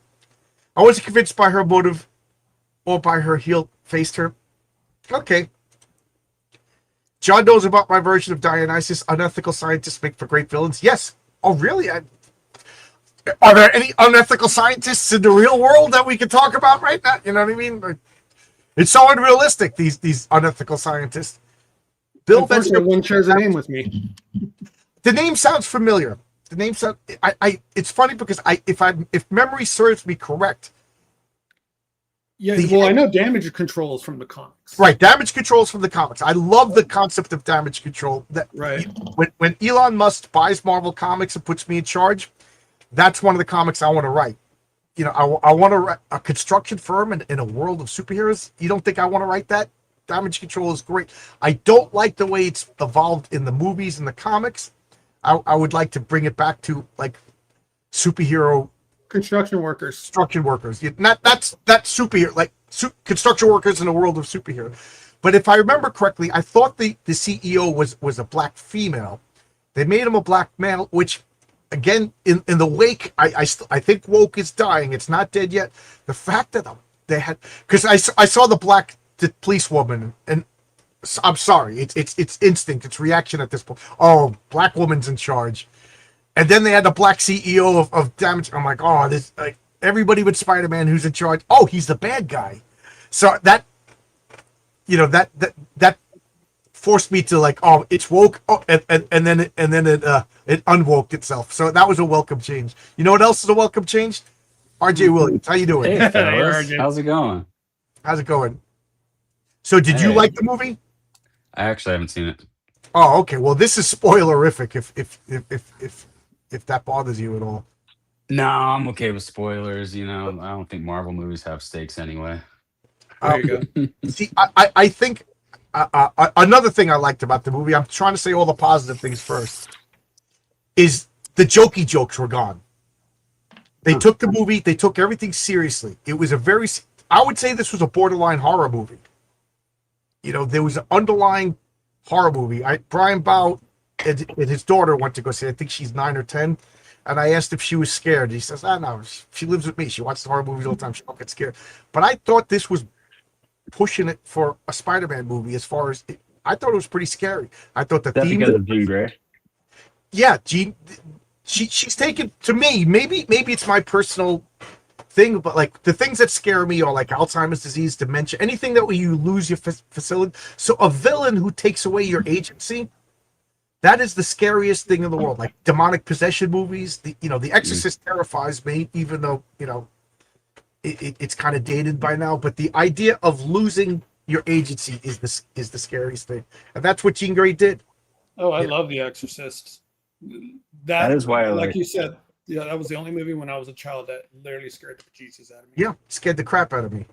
A: I wasn't convinced by her motive or by her faced her. Okay. John knows about my version of Dionysus. Unethical scientists make for great villains. Yes. Oh, really? Are there any unethical scientists in the real world that we can talk about right now? You know what I mean? It's so unrealistic, these unethical scientists. Bill Benson.
B: One shares a name with me.
A: The name sounds familiar. The name sounds. It's funny because if memory serves me correct.
B: Yeah, I know damage control is from the comics.
A: Right, damage control is from the comics. I love the concept of damage control. When Elon Musk buys Marvel Comics and puts me in charge, that's one of the comics I want to write. You know, I want to write a construction firm in a world of superheroes. You don't think I want to write that? Damage control is great. I don't like the way it's evolved in the movies and the comics. I would like to bring it back to like superhero
B: construction workers.
A: That's superhero, like construction workers in a world of superhero. But if I remember correctly, I thought the CEO was a black female. They made him a black male, which again in the wake, I think woke is dying. It's not dead yet. The fact that they had, because I saw the police woman, and I'm sorry, it's instinct, it's reaction at this point. Oh, black woman's in charge. And then they had the black CEO of Damage. I'm like, oh, this, like, everybody but Spider-Man who's in charge. Oh, he's the bad guy. So that, that forced me to like, oh, it's woke, oh, and then it unwoke itself. So that was a welcome change. You know what else is a welcome change? RJ Williams, how you doing?
C: Hey,
B: Hey,
C: fellas.
B: RJ.
C: How's it going?
A: How's it going? So did you
C: Hey.
A: like the movie?
C: I actually haven't seen it.
A: Oh, okay. Well, this is spoilerific if that bothers you at all.
C: No, I'm okay with spoilers. You know, I don't think Marvel movies have stakes anyway.
B: There you go.
A: See, I think another thing I liked about the movie, I'm trying to say all the positive things first, is the jokey jokes were gone. They took the movie, they took everything seriously. It was I would say this was a borderline horror movie. You know, there was an underlying horror movie. Brian Bow and his daughter went to go see it. I think she's 9 or 10. And I asked if she was scared. He says, no, she lives with me. She watches horror movies all the time. She don't get scared. But I thought this was pushing it for a Spider-Man movie as far as I thought it was pretty scary. I thought the
C: Is that
A: theme,
C: because of Jean Grey?
A: yeah, Jean, she's taken to me. Maybe it's my personal thing, but like the things that scare me are like Alzheimer's disease, dementia, anything that you lose your facility. So a villain who takes away your agency, that is the scariest thing in the world. Like demonic possession movies, The Exorcist terrifies me, even though it's kind of dated by now. But the idea of losing your agency is the scariest thing, and that's what Jean Grey did.
B: Oh, I
A: Yeah.
B: love The Exorcist.
C: That is why I
B: like
C: like.
B: you said, yeah, that was the only movie when I was a child that literally scared the Jesus out of me.
A: Yeah, scared the crap out of me.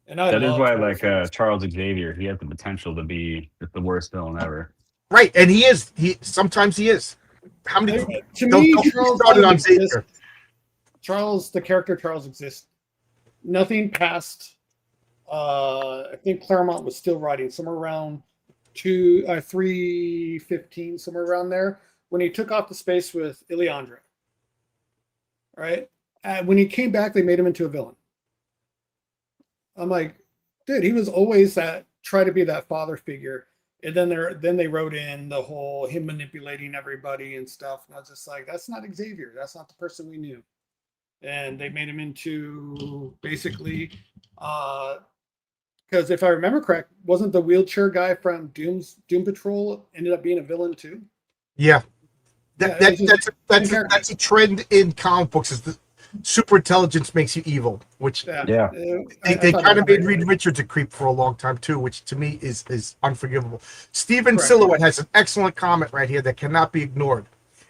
B: And I
C: That is
B: love
C: why I
B: Charles
C: like
B: Dance.
C: Charles Xavier. He has the potential to be just the worst villain ever.
A: Right, and he is. Sometimes he is. How many?
B: To
A: Don't
B: me,
A: get me
B: Charles
A: started on
B: doesn't exist.
A: Xavier.
B: The character Charles exists. Nothing past. I think Claremont was still writing somewhere around 315, somewhere around there, when he took off to space with Ileandra. Right? When he came back, they made him into a villain. I'm like, dude, he was always try to be that father figure. And then they wrote in the whole him manipulating everybody and stuff. And I was just like, that's not Xavier. That's not the person we knew. And they made him into basically, because if I remember correct, wasn't the wheelchair guy from Doom Patrol ended up being a villain too?
A: Yeah,
B: Yeah, it's
A: that's a trend in comic books. Is the super intelligence makes you evil, which
C: Yeah.
A: they kind of made Reed Richards a creep for a long time too, which to me is unforgivable. Steven
B: Correct.
A: Silhouette has an excellent comment right here that cannot be ignored,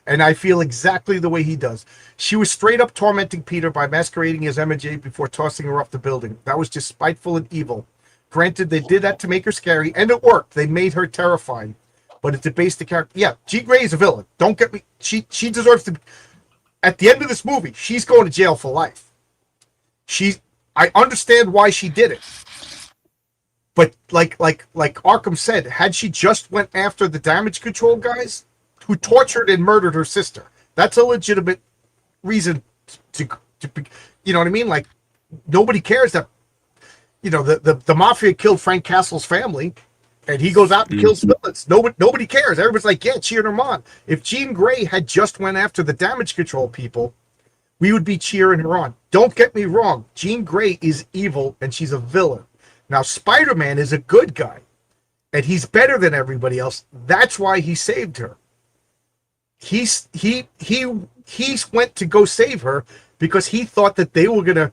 A: and I feel exactly the way he does. She was straight up tormenting Peter by masquerading as MJ before tossing her off the building. That was just spiteful and evil. Granted, they did that to make her scary, and it worked. They made her terrifying, but it debased the character. Yeah, Jean Grey is a villain. Don't get me. She deserves to. At the end of this movie, she's going to jail for life. I understand why she did it, but like Arkham said, had she just went after the damage control guys who tortured and murdered her sister, that's a legitimate reason to you know what I mean? Like nobody cares that the mafia killed Frank Castle's family, and he goes out and kills villains. Nobody cares. Everybody's like, yeah, cheering him on. If Jean Grey had just went after the damage control people, we would be cheering her on. Don't get me wrong. Jean Grey is evil, and she's a villain. Now, Spider-Man is a good guy, and he's better than everybody else. That's why he saved her. He went to go save her because he thought that they were going to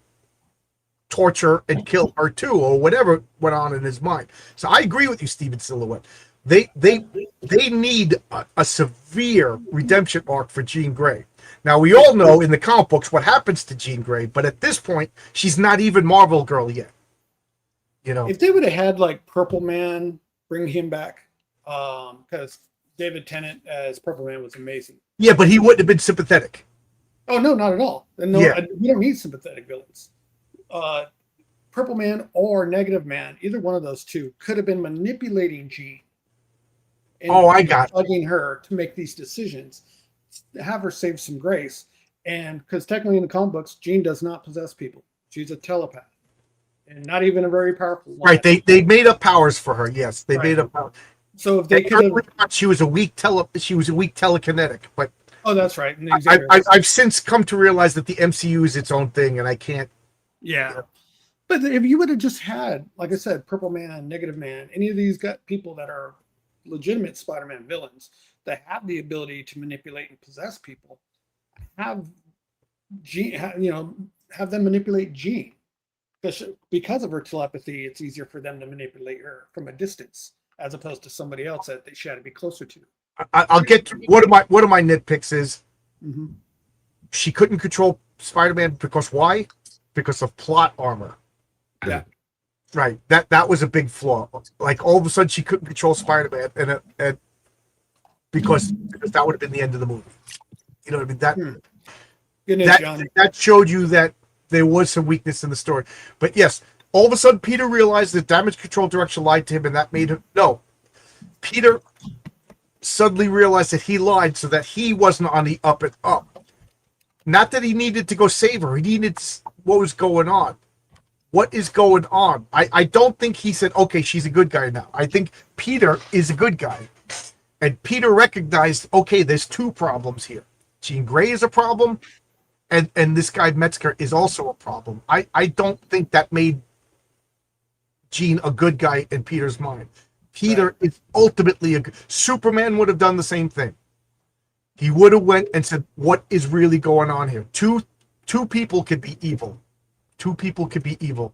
A: torture and kill her too, or whatever went on in his mind. So I agree with you, Steven Silhouette. They need a severe redemption arc for Jean Grey. Now we all know in the comic books what happens to Jean Grey, but at this point she's not even Marvel girl yet. You know,
B: If they would have had like Purple Man, bring him back, because David Tennant as Purple Man was amazing.
A: yeah, but he wouldn't have been sympathetic.
B: Oh no, not at all. And no,
A: Yeah.
B: we don't need sympathetic villains. Purple Man or Negative Man, either one of those two could have been manipulating Jean. And
A: Oh, I got it.
B: bugging her to make these decisions, have her save some grace, and because technically in the comic books, Jean does not possess people; she's a telepath, and not even a very powerful one.
A: Right? They made up powers for her. Yes, they
B: Right.
A: made up powers.
B: So if they could have,
A: She was a weak telekinetic, but
B: oh, that's right. And the
A: I've since come to realize that the MCU is its own thing, and I can't.
B: Yeah. But if you would have just had, like I said, Purple Man, Negative Man, any of these got people that are legitimate Spider-Man villains that have the ability to manipulate and possess people, have Jean, have them manipulate Jean. Because of her telepathy, it's easier for them to manipulate her from a distance as opposed to somebody else that they should to be closer to.
A: I'll get to one of my nitpicks is
B: Mm-hmm.
A: she couldn't control Spider-Man because why? Because of plot armor.
B: Yeah.
A: Right. That was a big flaw. Like all of a sudden she couldn't control Spider-Man and because that would have been the end of the movie. You know what I mean?
B: Good night, John.
A: That showed you that there was some weakness in the story. But yes, all of a sudden Peter realized that damage control direction lied to him, and that made him Peter suddenly realized that he lied so that he wasn't on the up and up. Not that he needed to go save her. He needed what was going on. What is going on? I don't think he said, okay, she's a good guy now. I think Peter is a good guy. And Peter recognized, okay, there's two problems here. Jean Grey is a problem, and this guy Metzger is also a problem. I don't think that made Jean a good guy in Peter's mind. Peter is ultimately Superman would have done the same thing. He would have went and said, what is really going on here? Two people could be evil. Two people could be evil.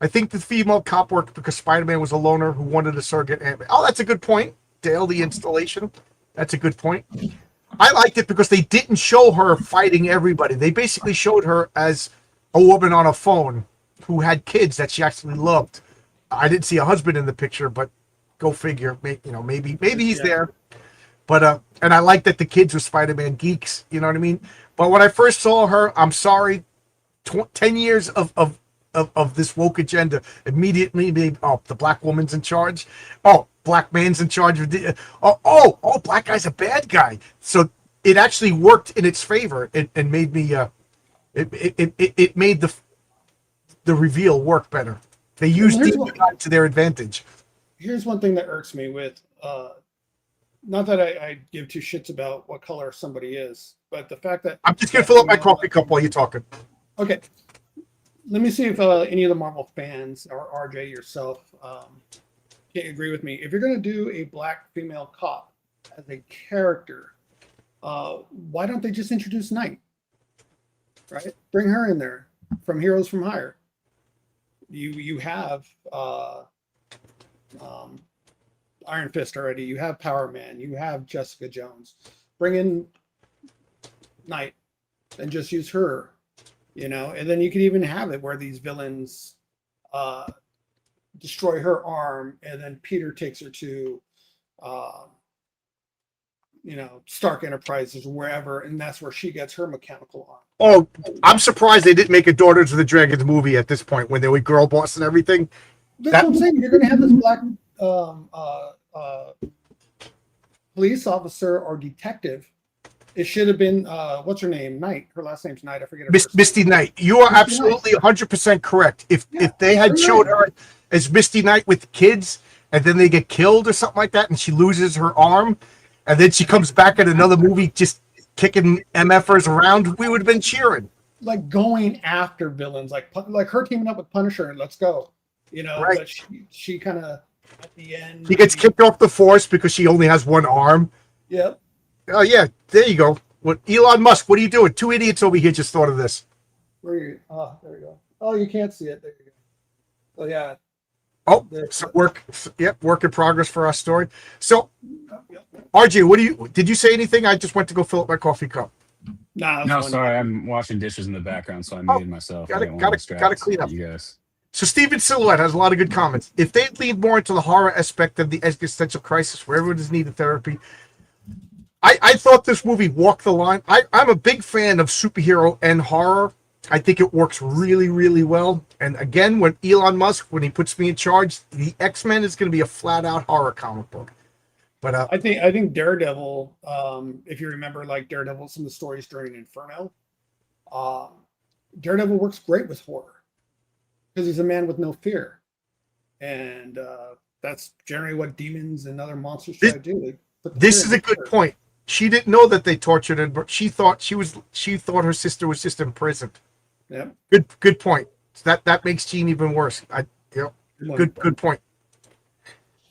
A: I think the female cop worked because Spider-Man was a loner who wanted a surrogate Ant-Man. Oh, that's a good point. Dale, the installation. That's a good point. I liked it because they didn't show her fighting everybody. They basically showed her as a woman on a phone who had kids that she actually loved. I didn't see a husband in the picture, but go figure. Maybe he's there. But and I like that the kids were Spider-Man geeks. You know what I mean? But when I first saw her, I'm sorry, 10 years of this woke agenda immediately made, the black woman's in charge. Oh, black man's in charge of the, black guy's a bad guy. So it actually worked in its favor and made me it made the reveal work better. They used DeviantArt to their advantage.
B: Here's one thing that irks me with not that I give two shits about what color somebody is, but the fact that
A: I'm just gonna fill up my coffee cup while you're talking.
B: Okay. Let me see if any of the Marvel fans or RJ yourself can agree with me. If you're going to do a black female cop as a character, why don't they just introduce Knight? Right? Bring her in there from Heroes from Hire. You have Iron Fist already. You have Power Man. You have Jessica Jones. Bring in Knight and just use her. And then you could even have it where these villains destroy her arm, and then Peter takes her to, Stark Enterprises or wherever, and that's where she gets her mechanical arm.
A: Oh, I'm surprised they didn't make a Daughters of the Dragons movie at this point when they were girl boss and everything.
B: That's what I'm saying. You're going to have this black police officer or detective. It should have been what's her name? Knight. Her last name's Knight. I forget her.
A: Misty Knight. You are absolutely 100% correct. If they had showed her as Misty Knight with kids, and then they get killed or something like that, and she loses her arm, and then she comes back in another movie just kicking MFers around, we would have been cheering.
B: Like going after villains, like her teaming up with Punisher and let's go.
A: Right.
B: But she kind of at the end.
A: She gets kicked off the force because she only has one arm.
B: Yep.
A: Oh yeah, there you go. What Elon Musk? What are you doing? Two idiots over here just thought of this.
B: Where are you? Oh, there we go. Oh, you can't see it. There you go. Oh yeah.
A: Oh, so work in progress for our story. So, RJ, did you say anything? I just went to go fill up my coffee cup.
C: No, sorry, I'm washing dishes in the background, so I muted myself.
A: Gotta clean up.
C: You guys.
A: So Steven Silhouette has a lot of good comments. If they lean more into the horror aspect of the existential crisis where everyone is needed therapy, I thought this movie walked the line. I'm a big fan of superhero and horror. I think it works really, really well. And again, when Elon Musk, when he puts me in charge, the X-Men is going to be a flat-out horror comic book. But
B: I think Daredevil, if you remember, like Daredevil, some of the stories during Inferno, Daredevil works great with horror because he's a man with no fear, and that's generally what demons and other monsters try to do.
A: This is a good point. She didn't know that they tortured her, but she thought her sister was just imprisoned.
B: Yep.
A: Good point. So that makes Jean even worse.
B: Good
A: Good point.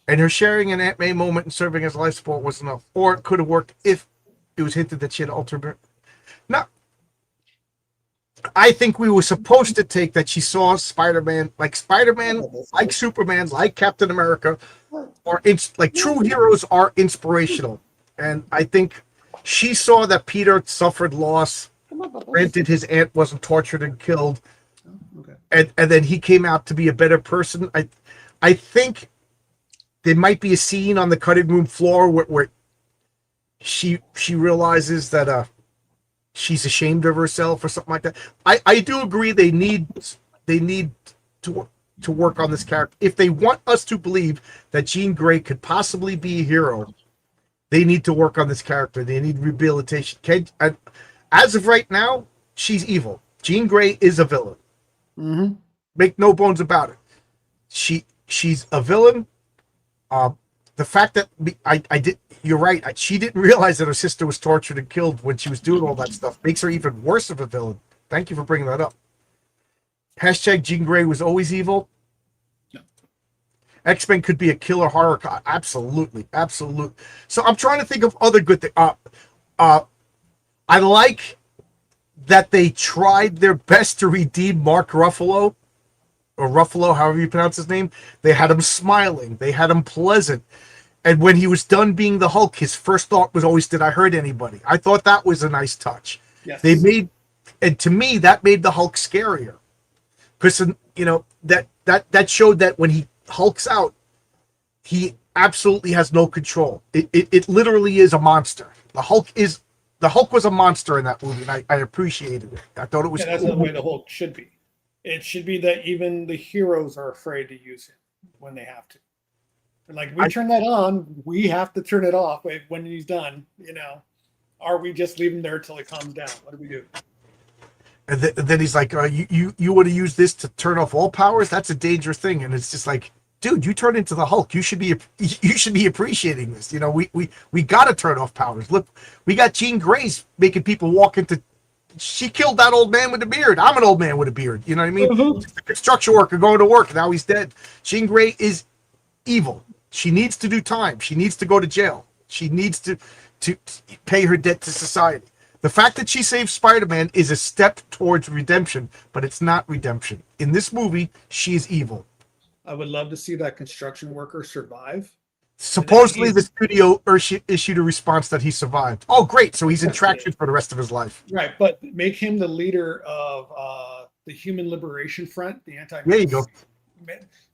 A: And her sharing an Aunt May moment and serving as life support was enough, or it could have worked if it was hinted that she had altered. No, I think we were supposed to take that she saw Spider-Man, like Superman, like Captain America, or like true heroes are inspirational. And I think she saw that Peter suffered loss. Granted, his aunt wasn't tortured and killed,
B: Okay.
A: and then he came out to be a better person. I think there might be a scene on the cutting room floor where she realizes that she's ashamed of herself or something like that. I do agree they need to work on this character. If they want us to believe that Jean Grey could possibly be a hero, they need to work on this character. They need rehabilitation. As of right now, she's evil. Jean Grey is a villain.
B: Mm-hmm.
A: Make no bones about it. She's a villain. The fact that you're right. She didn't realize that her sister was tortured and killed when she was doing all that stuff. Makes her even worse of a villain. Thank you for bringing that up. Hashtag Jean Grey was always evil.
B: No.
A: X-Men could be a killer horror. Absolutely. So I'm trying to think of other good things. I like that they tried their best to redeem Mark Ruffalo, or Ruffalo, however you pronounce his name. They had him smiling. They had him pleasant. And when he was done being the Hulk, his first thought was always, did I hurt anybody? I thought that was a nice touch.
B: Yes.
A: And to me, that made the Hulk scarier. Because, that showed that when he hulks out, he absolutely has no control. It literally is a monster. The Hulk was a monster in that movie, and I appreciated it. I thought it was
B: that's
A: cool.
B: the way the Hulk should be. It should be that even the heroes are afraid to use him when they have to. And like we turn that on, we have to turn it off when he's done. Or we just leave him there till it calms down. What do we do?
A: And then he's like, you want to use this to turn off all powers? That's a dangerous thing. And it's just like, dude, you turned into the Hulk. You should be appreciating this. We got to turn off powers. Look, we got Jean Grey's making people walk into. She killed that old man with a beard. I'm an old man with a beard. You know what I mean?
B: Mm-hmm.
A: Just a construction worker going to work. Now he's dead. Jean Grey is evil. She needs to do time. She needs to go to jail. She needs to pay her debt to society. The fact that she saved Spider-Man is a step towards redemption, but it's not redemption. In this movie, she is evil.
B: I would love to see that construction worker survive.
A: Supposedly, the studio issued a response that he survived. Oh, great. So he's in traction for the rest of his life.
B: Right, but make him the leader of the Human Liberation Front, the anti.
A: There you go.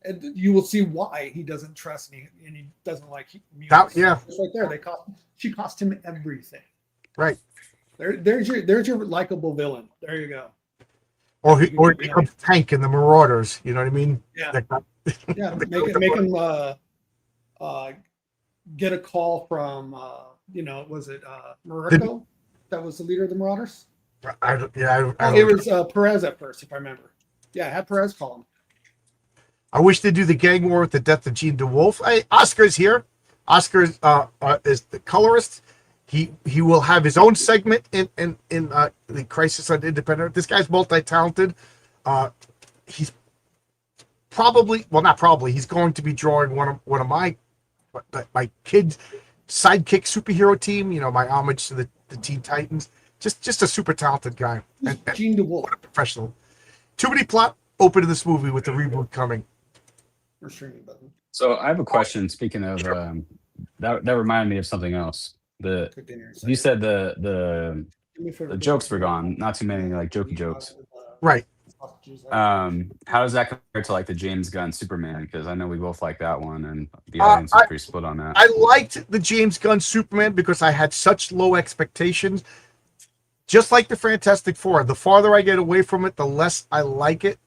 B: And you will see why he doesn't trust and he doesn't like mutants.
A: Yeah.
B: It's right there. She cost him everything.
A: Right.
B: There's your likable villain. There you go.
A: Or he becomes Tank in the Marauders. You know what I mean?
B: Yeah.
A: Yeah.
B: Make him get a call from was it Mariko? That was the leader of the Marauders?
A: It
B: was Perez at first, if I remember. Yeah, have Perez call him.
A: I wish they do the gang war with the death of Gene DeWolf. Hey, Oscar's here. Oscar is the colorist. He will have his own segment in the Crisis on Independent. This guy's multi-talented. He's he's going to be drawing one of my kids' sidekick superhero team. My homage to the Teen Titans. Just a super talented guy. And
B: Gene DeWolf.
A: Professional. Too many plot open to this movie with the reboot coming.
C: So I have a question. Speaking of that reminded me of something else. You said the jokes were gone. Not too many like jokey jokes.
A: Right.
C: How does that compare to like the James Gunn Superman? Because I know we both like that one, and the audience is pretty split on that.
A: I liked the James Gunn Superman because I had such low expectations. Just like the Fantastic Four, the farther I get away from it, the less I like it.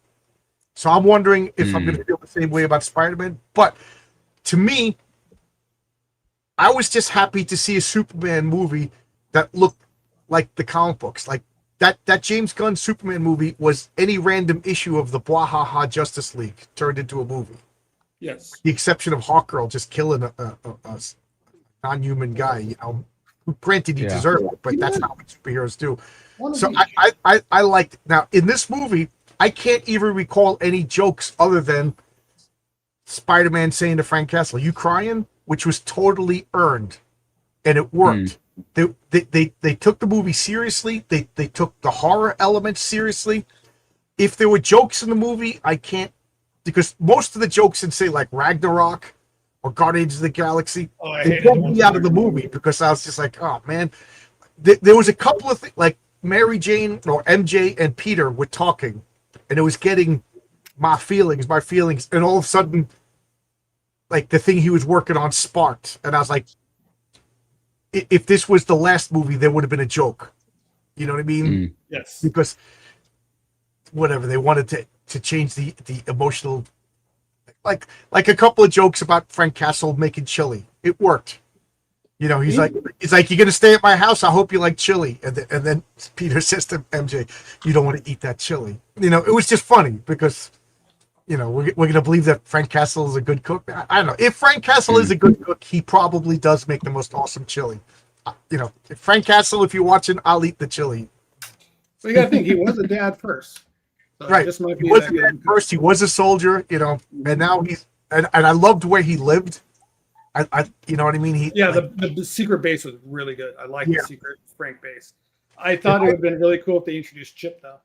A: So I'm wondering if I'm going to feel the same way about Spider-Man. But to me, I was just happy to see a Superman movie that looked like the comic books. Like that James Gunn Superman movie was any random issue of the Bwahaha Justice League turned into a movie.
B: Yes.
A: The exception of Hawkgirl just killing a non-human guy, Granted, he deserved it, but that's not what superheroes do. So I liked. Now in this movie, I can't even recall any jokes other than Spider-Man saying to Frank Castle, "You crying?" which was totally earned, and it worked. They took the movie seriously. They took the horror elements seriously. If there were jokes in the movie, I can't, because most of the jokes in, say, like Ragnarok or Guardians of the Galaxy, they pulled me out of the movie because I was just like, oh man. There was a couple of things, like Mary Jane or MJ and Peter were talking, and it was getting my feelings, and all of a sudden, like the thing he was working on sparked, and I was like, if this was the last movie, there would have been a joke. You know what I mean?
B: Yes.
A: Because whatever, they wanted to change the emotional, like a couple of jokes about Frank Castle making chili. It worked. You know, he's like, "You're gonna stay at my house. I hope you like chili." And then Peter says to MJ, "You don't want to eat that chili." You know, it was just funny because, you know, we're gonna believe that Frank Castle is a good cook. I don't know. If Frank Castle is a good cook, he probably does make the most awesome chili. You know, if Frank Castle, if you're watching, I'll eat the chili.
B: So you gotta think he was a dad first. So
A: Right.
B: This might
A: He
B: be
A: was
B: that
A: a dad
B: good.
A: first. He was a soldier. You know, and now he's and I loved where he lived. I you know what I mean?
B: The secret base was really good. I like
A: Yeah.
B: the secret Frank base. I thought it would have been really cool if they introduced Chip though.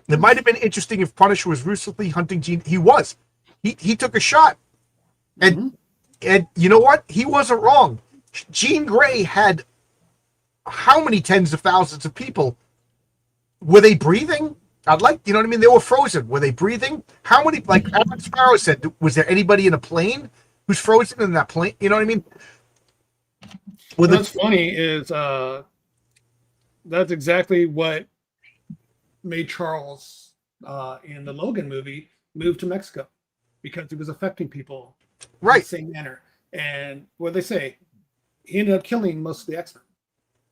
A: It might have been interesting if Punisher was ruthlessly hunting Jean. He was. He took a shot, and you know what? He wasn't wrong. Jean Grey had how many tens of thousands of people? Were they breathing? I'd like, you know what I mean? They were frozen. Were they breathing? How many? Like Alex Sparrow said, was there anybody in a plane who's frozen in that plane? You know what I mean?
B: What's funny is that's exactly what made Charles in the Logan movie move to Mexico, because it was affecting people in
A: right.
B: the same manner. And what they say, he ended up killing most of the X-Men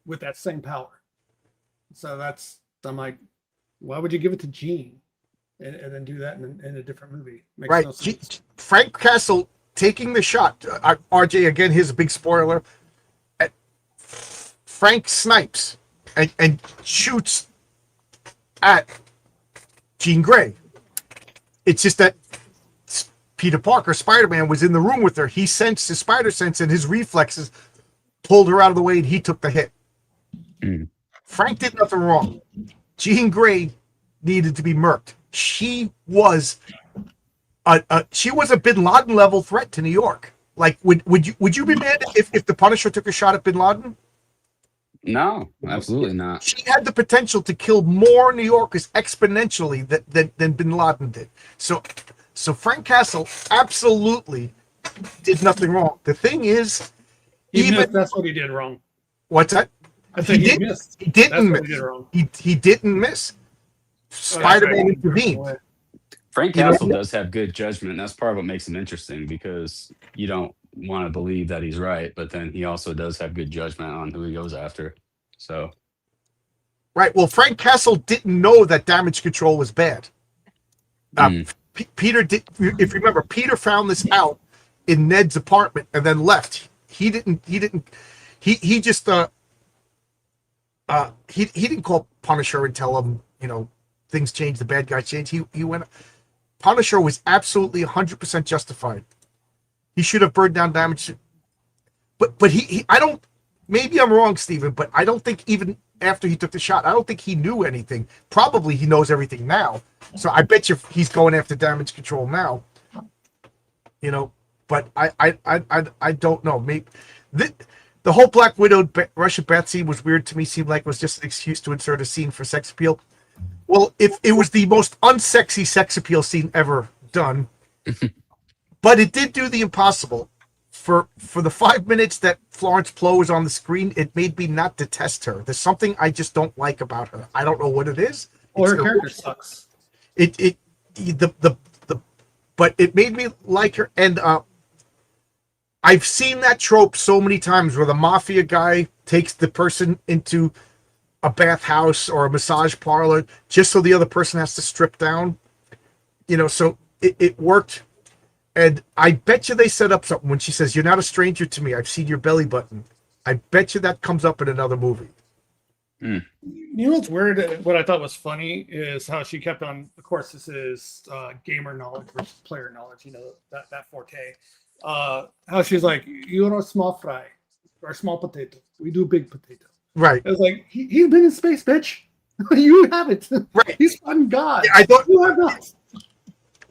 B: with that same power. So I'm like, why would you give it to Jean and then do that in a different movie? Makes
A: Right.
B: no sense.
A: Frank Castle taking the shot. RJ, again, here's a big spoiler. Frank snipes and shoots at Jean Grey. It's just that Peter Parker, Spider-Man, was in the room with her. He sensed his spider sense, and his reflexes pulled her out of the way, and he took the hit. Frank did nothing wrong. Jean Grey needed to be murked. She was a Bin Laden level threat to New York. Like, would you be mad if the Punisher took a shot at Bin Laden?
C: No, absolutely not.
A: She had the potential to kill more New Yorkers exponentially than Bin Laden did. So Frank Castle absolutely did nothing wrong. The thing is,
B: That's what he did wrong.
A: What's that?
B: I think he missed.
A: He didn't
B: That's what
A: miss.
B: he did wrong.
A: He didn't miss. Spider-Man intervened.
C: Frank Castle does have good judgment, and that's part of what makes him interesting, because you don't want to believe that he's right, but then he also does have good judgment on who he goes after. So,
A: right. Well, Frank Castle didn't know that damage control was bad. Peter did. If you remember, Peter found this out in Ned's apartment and then left. He didn't. He just he didn't call Punisher and tell him, you know, things changed, the bad guy changed. He went. Punisher was absolutely 100% justified. He should have burned down damage. But he I don't, maybe I'm wrong, Steven, but I don't think even after he took the shot, I don't think he knew anything. Probably he knows everything now. So I bet you he's going after damage control now. You know, but I don't know. Maybe the whole Black Widow Russia Bat scene was weird to me. Seemed like it was just an excuse to insert a scene for sex appeal. Well, if it was the most unsexy sex appeal scene ever done, but it did do the impossible. For the 5 minutes that Florence Pugh was on the screen, it made me not detest her. There's something I just don't like about her. I don't know what it is.
B: Well, her character sucks.
A: But it made me like her. And I've seen that trope so many times where the mafia guy takes the person into a bathhouse or a massage parlor just so the other person has to strip down. You know, so it worked. And I bet you they set up something when she says, "You're not a stranger to me. I've seen your belly button." I bet you that comes up in another movie.
B: You know what's weird? What I thought was funny is how she kept on. Of course, this is gamer knowledge versus player knowledge. You know that forte. How she's like, you want a small fry or small potato? We do big potato.
A: Right.
B: I was like, he's been in space, bitch. You haven't.
A: Right.
B: He's fucking God.
A: Yeah, I thought.
B: You have not.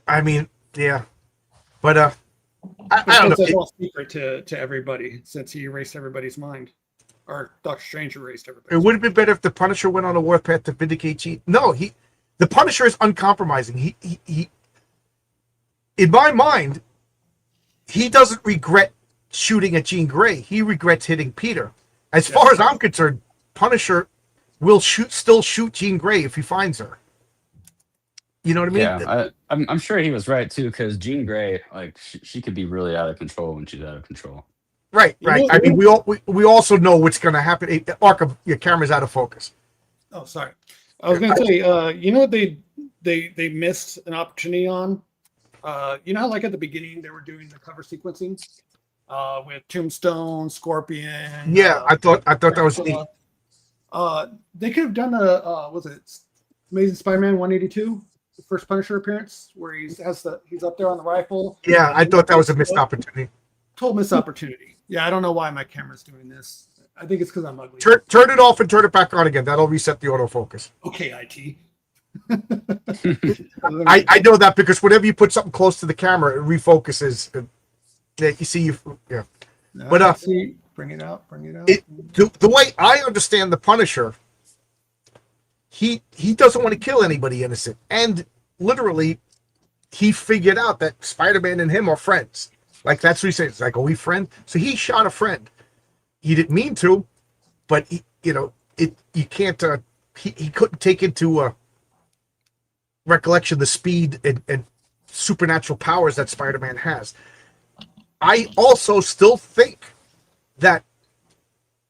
A: I mean, yeah, but I
B: But
A: don't
B: it's a
A: know.
B: whole secret to everybody since he erased everybody's mind, or Doctor Strange erased everybody.
A: It would have been better if the Punisher went on a warpath to vindicate Jean. No, the Punisher is uncompromising. He in my mind, he doesn't regret shooting at Jean Grey. He regrets hitting Peter. As far as I'm concerned, Punisher will still shoot Jean Grey if he finds her. You know what I mean?
C: Yeah, I'm sure he was right too, because Jean Grey, like she could be really out of control when she's out of control.
A: Right. I mean, we also know what's going to happen. Arkham, your camera's out of focus.
B: Oh, sorry. I was going to say, you know what they missed an opportunity on? You know how like at the beginning they were doing the cover sequencing with Tombstone, Scorpion.
A: Yeah, I thought that was neat.
B: They could have done was it Amazing Spider-Man 182, the first Punisher appearance, where he's up there on the rifle.
A: Yeah, I thought that was a missed opportunity.
B: Total missed opportunity. Yeah, I don't know why my camera's doing this. I think it's because I'm ugly.
A: Turn it off and turn it back on again. That'll reset the autofocus.
B: Okay, IT.
A: I know that because whenever you put something close to the camera, it refocuses. You see, yeah. But
B: bring it out.
A: The way I understand the Punisher, he doesn't want to kill anybody innocent, and literally, he figured out that Spider-Man and him are friends. Like that's what he says. Like, are we friends? So he shot a friend. He didn't mean to, but you can't. He couldn't take into recollection the speed and supernatural powers that Spider-Man has. I also still think that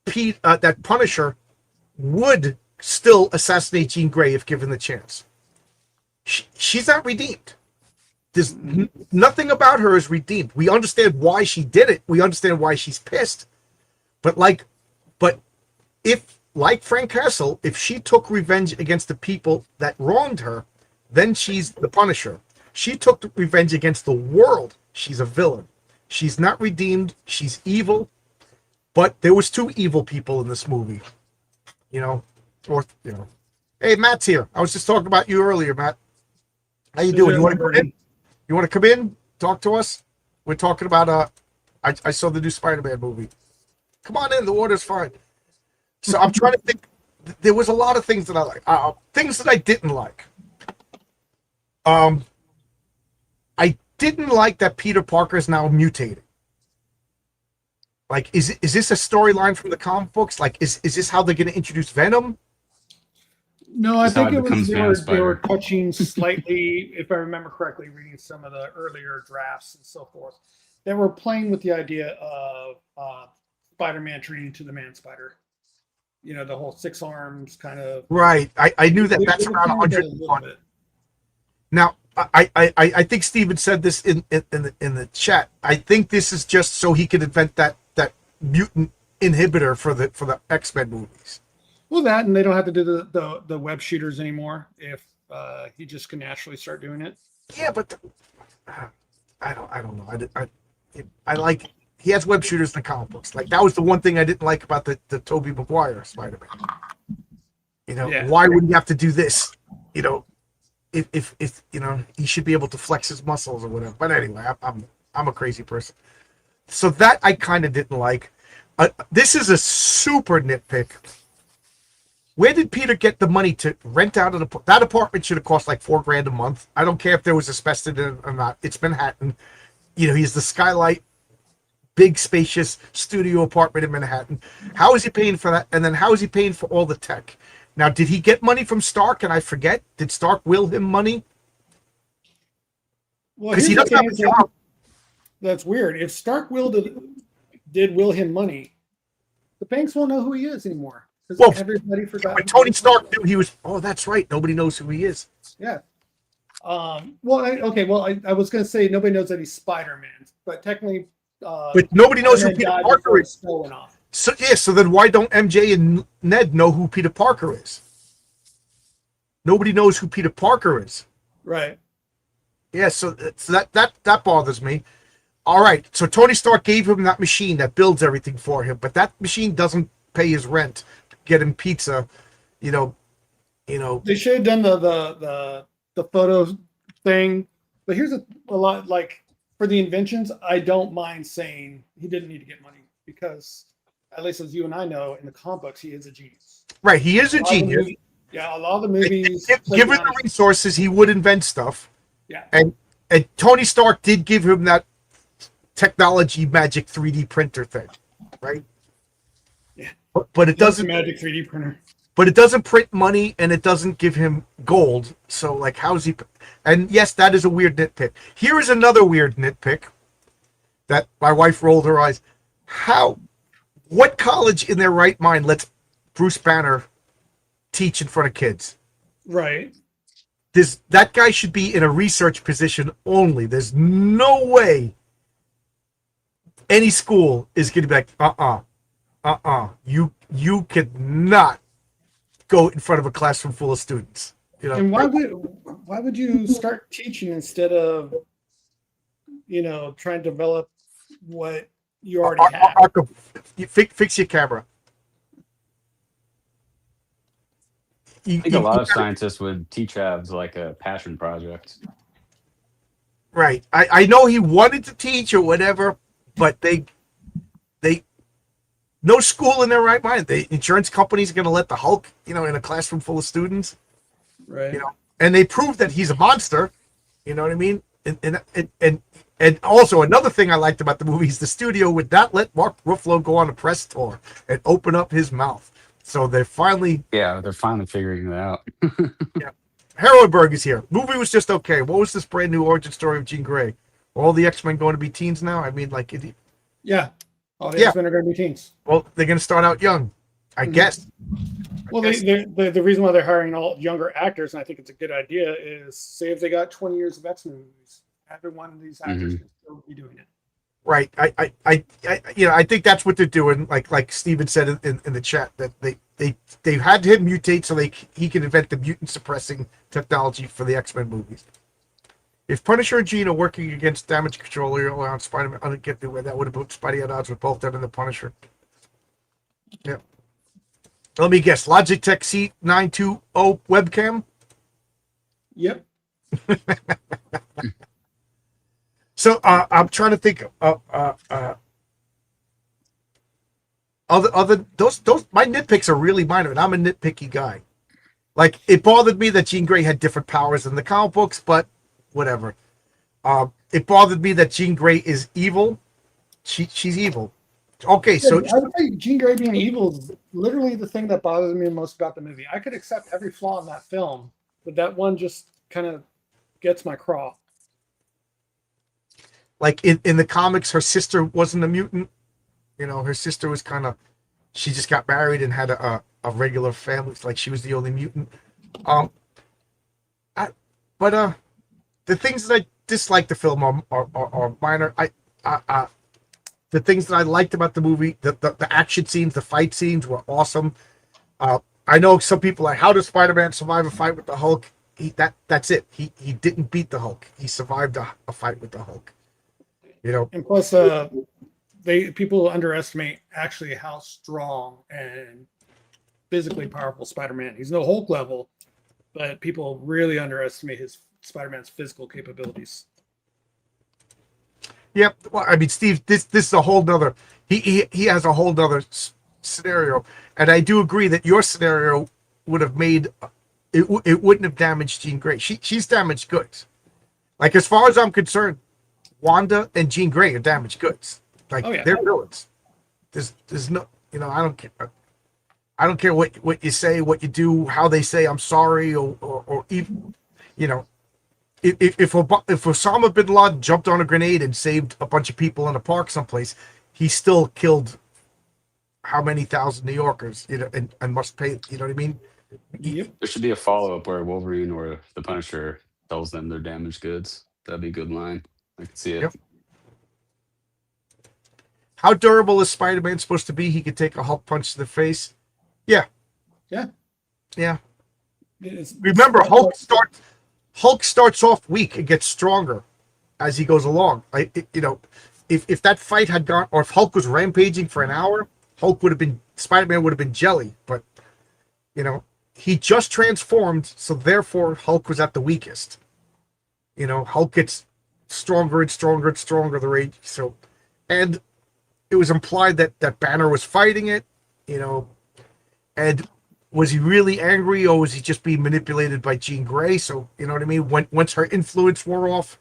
A: that Punisher would still assassinate Jean Grey if given the chance. She's not redeemed. There's nothing about her is redeemed. We understand why she did it. We understand why she's pissed. But if, like Frank Castle, if she took revenge against the people that wronged her, then she's the Punisher. She took revenge against the world. She's a villain. She's not redeemed. She's evil. But there was two evil people in this movie. Hey, Matt's here. I was just talking about you earlier, Matt. How you doing? You want to come in? You want to come in? Talk to us? We're talking about I saw the new Spider-Man movie. Come on in. The water's fine. So I'm trying to think. There was a lot of things that I like. Things that I didn't like. I didn't like that Peter Parker is now mutated. Like, is this a storyline from the comic books? Like, is this how they're going to introduce Venom?
B: No, I think they were
C: Spider.
B: touching slightly, if I remember correctly, reading some of the earlier drafts and so forth. They were playing with the idea of Spider-Man turning into the Man-Spider. The whole 6 arms kind of.
A: Right. I knew that. That's around 101. Now, I think Steven said this in the chat. I think this is just so he could invent that mutant inhibitor for the X-Men movies.
B: Well, that, and they don't have to do the web shooters anymore if he just can naturally start doing it.
A: Yeah, but I don't know. I like he has web shooters in the comic books. Like that was the one thing I didn't like about the Tobey Maguire Spider-Man. Why would he have to do this? If he should be able to flex his muscles or whatever. But anyway, I'm a crazy person. So that I kind of didn't like. This is a super nitpick. Where did Peter get the money to rent out that apartment? Should have cost like $4,000 a month. I don't care if there was asbestos in it or not. It's Manhattan. He's the skylight, big spacious studio apartment in Manhattan. How is he paying for that? And then how is he paying for all the tech? Now, did he get money from Stark? And I forget. Did Stark will him money?
B: Well,
A: Because he doesn't have a job.
B: That's weird. If Stark did will him money, the banks won't know who he is anymore.
A: Well,
B: everybody forgot.
A: When Tony Stark knew he was, that's right. Nobody knows who he is.
B: Yeah. I was going to say nobody knows that he's Spider-Man, but technically,
A: but nobody knows who Peter Parker is.
B: Off.
A: So yeah, so then why don't MJ and Ned know who Peter Parker is? Nobody knows who Peter Parker is.
B: Right.
A: Yeah, so that bothers me. All right, so Tony Stark gave him that machine that builds everything for him, but that machine doesn't pay his rent, get him pizza, you know,
B: They should have done the photo thing. But here's a lot like for the inventions, I don't mind saying he didn't need to get money because at least as you and I know, in the comic books, he is a genius.
A: right. He is a
B: A lot of the
A: genius.
B: movie- yeah, a lot of the movies.
A: Given the resources, he would invent stuff.
B: Yeah.
A: And Tony Stark did give him that technology magic 3D printer thing, right?
B: Yeah.
A: But it doesn't.
B: Magic 3D printer.
A: But it doesn't print money and it doesn't give him gold. So, like, how's he? And yes, that is a weird nitpick. Here is another weird nitpick that my wife rolled her eyes. What college in their right mind lets Bruce Banner teach in front of kids?
B: Right.
A: That guy should be in a research position only. There's no way any school is going to be like, you could not go in front of a classroom full of students. You know,
B: And why would you start teaching instead of trying to develop what you already have?
A: Arkham, fix your camera.
C: I think a lot of scientists would teach as like a passion project.
A: Right. I know he wanted to teach or whatever, but they no school in their right mind. The insurance company's going to let the Hulk, in a classroom full of students,
B: Right.
A: and they proved that he's a monster. You know what I mean? And also another thing I liked about the movie is the studio would not let Mark Ruffalo go on a press tour and open up his mouth. So they're finally
C: figuring it out.
A: Harrowberg is here. Movie was just okay. What was this brand new origin story of Jean Grey? Are all the X-Men going to be teens now? I mean, like,
B: Yeah. All the
A: Yeah.
B: X-Men are going to be teens.
A: well, they're going to start out young, I guess.
B: Well,
A: guess-
B: the reason why they're hiring all younger actors, and I think it's a good idea, is say if they got 20 years of X-Men movies, every one of these actors can still be doing it.
A: Right. I think that's what they're doing. Like Steven said in the chat that they had him mutate so he can invent the mutant suppressing technology for the X-Men movies. If Punisher and Jean are working against Damage Control or on Spider-Man, I don't get the way that would have put Spidey at odds with both them and the Punisher. Yeah. Let me guess. Logitech C920 webcam.
B: Yep.
A: So I'm trying to think other those my nitpicks are really minor, and I'm a nitpicky guy. Like, it bothered me that Jean Grey had different powers in the comic books, but whatever. It bothered me that Jean Grey is evil. She's evil. Okay, so
B: I would say Jean Grey being evil is literally the thing that bothers me most about the movie. I could accept every flaw in that film, but that one just kind of gets my craw.
A: like in the comics, her sister wasn't a mutant. Her sister was she just got married and had a regular family. It's like she was the only mutant. But the things that I dislike the film are minor. The things that I liked about the movie, the action scenes, the fight scenes were awesome. I know some people are like, how does Spider-Man survive a fight with the Hulk? That's it. He didn't beat the Hulk. He survived a fight with the Hulk.
B: And plus, people underestimate actually how strong and physically powerful Spider-Man. He's no Hulk level, but people really underestimate his Spider-Man's physical capabilities.
A: Yep. Well, I mean, Steve, this is a whole nother. He has a whole nother scenario, and I do agree that your scenario would have made it. It wouldn't have damaged Jean Grey. She's damaged goods. Like, as far as I'm concerned, Wanda and Jean Grey are damaged goods. Like,
B: Oh, yeah.
A: they're villains. There's no, I don't care. I don't care what you say, what you do, how they say I'm sorry, or even, if Osama bin Laden jumped on a grenade and saved a bunch of people in a park someplace, he still killed how many thousand New Yorkers, and must pay. You know what I mean?
B: Yep.
C: There should be a follow up where Wolverine or the Punisher tells them they're damaged goods. That'd be a good line. I can see it.
A: Yep. How durable is Spider-Man supposed to be? He could take a Hulk punch to the face. Yeah.
B: Yeah.
A: Yeah.
B: It's-
A: Remember, Hulk starts off weak and gets stronger as he goes along. If that fight had gone, or if Hulk was rampaging for an hour, Spider-Man would have been jelly. But he just transformed, so therefore Hulk was at the weakest. Hulk gets stronger and stronger and stronger the rage. So, and it was implied that Banner was fighting it, and was he really angry, or was he just being manipulated by Jean Grey? So, you know what I mean? Once her influence wore off,